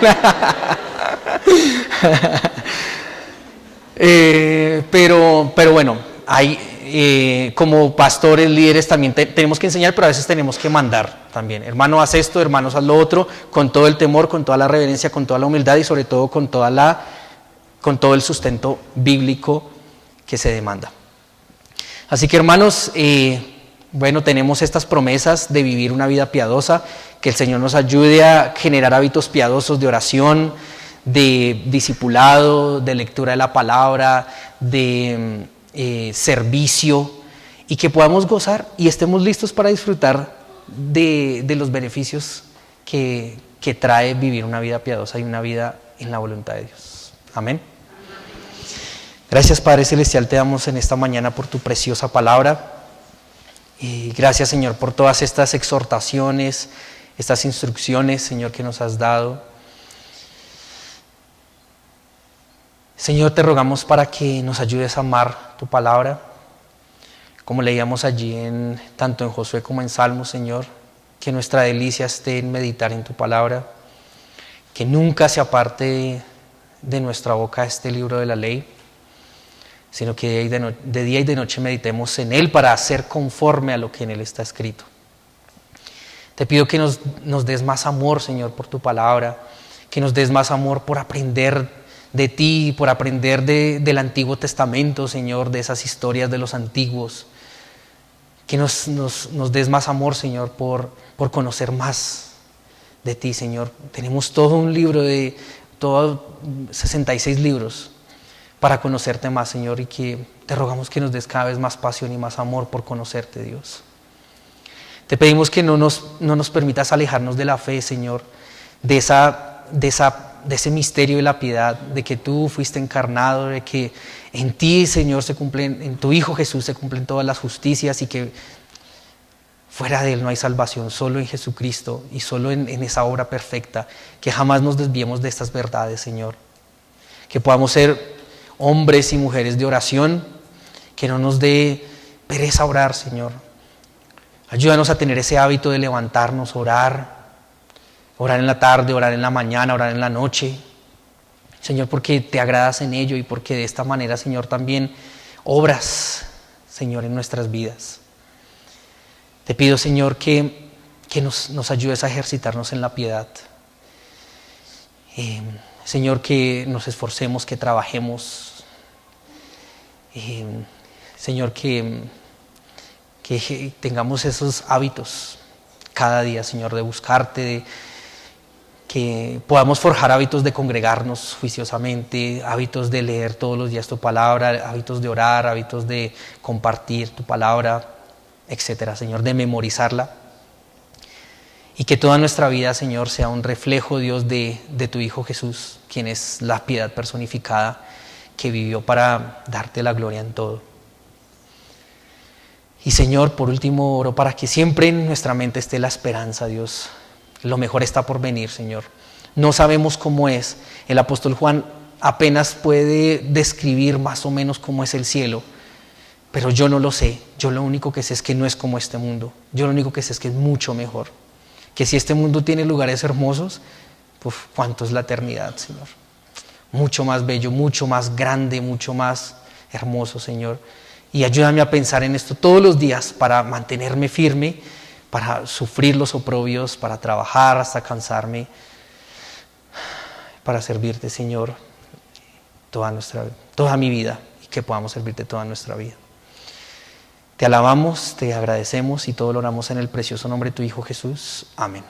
Pero bueno, hay, como pastores, líderes, también tenemos que enseñar, pero a veces tenemos que mandar también. Hermano, haz esto, hermanos, haz lo otro, con todo el temor, con toda la reverencia, con toda la humildad y sobre todo con todo el sustento bíblico que se demanda. Así que, hermanos, bueno, tenemos estas promesas de vivir una vida piadosa, que el Señor nos ayude a generar hábitos piadosos de oración, de discipulado, de lectura de la palabra, de servicio, y que podamos gozar y estemos listos para disfrutar de los beneficios que trae vivir una vida piadosa y una vida en la voluntad de Dios. Amén. Gracias, Padre Celestial, te damos en esta mañana por tu preciosa palabra. Y gracias, Señor, por todas estas exhortaciones, estas instrucciones, Señor, que nos has dado. Señor, te rogamos para que nos ayudes a amar tu palabra, como leíamos allí tanto en Josué como en Salmos, Señor, que nuestra delicia esté en meditar en tu palabra, que nunca se aparte de nuestra boca este libro de la ley, sino que de día y de noche meditemos en él para hacer conforme a lo que en él está escrito. Te pido que nos des más amor, Señor, por tu palabra, que nos des más amor por aprender de ti, por aprender del Antiguo Testamento, Señor, de esas historias de los antiguos, que nos des más amor, Señor, por conocer más de ti, Señor. Tenemos todo un libro de 66 libros para conocerte más, Señor, y que te rogamos que nos des cada vez más pasión y más amor por conocerte, Dios. Te pedimos que no nos permitas alejarnos de la fe, Señor, de ese misterio de la piedad, de que tú fuiste encarnado, de que en ti, Señor, en tu Hijo Jesús se cumplen todas las justicias y que fuera de él no hay salvación, solo en Jesucristo y solo en esa obra perfecta, que jamás nos desviemos de estas verdades, Señor. Que podamos ser hombres y mujeres de oración, que no nos dé pereza orar, Señor. Ayúdanos a tener ese hábito de levantarnos, orar en la tarde, orar en la mañana, orar en la noche, Señor, porque te agradas en ello y porque de esta manera, Señor, también obras, Señor, en nuestras vidas. Te pido, Señor, que nos ayudes a ejercitarnos en la piedad. Señor, que nos esforcemos, que trabajemos. Señor, que tengamos esos hábitos cada día, Señor, de buscarte, que podamos forjar hábitos de congregarnos juiciosamente, hábitos de leer todos los días tu palabra, hábitos de orar, hábitos de compartir tu palabra, etcétera, Señor, de memorizarla. Y que toda nuestra vida, Señor, sea un reflejo, Dios, de tu Hijo Jesús, quien es la piedad personificada, que vivió para darte la gloria en todo. Y, Señor, por último, oro para que siempre en nuestra mente esté la esperanza, Dios. Lo mejor está por venir, Señor. No sabemos cómo es. El apóstol Juan apenas puede describir más o menos cómo es el cielo, pero yo no lo sé. Yo lo único que sé es que no es como este mundo. Yo lo único que sé es que es mucho mejor. Que si este mundo tiene lugares hermosos, pues cuánto es la eternidad, Señor. Mucho más bello, mucho más grande, mucho más hermoso, Señor. Y ayúdame a pensar en esto todos los días para mantenerme firme, para sufrir los oprobios, para trabajar hasta cansarme, para servirte, Señor, toda mi vida, y que podamos servirte toda nuestra vida. Te alabamos, te agradecemos y todo lo oramos en el precioso nombre de tu Hijo Jesús. Amén.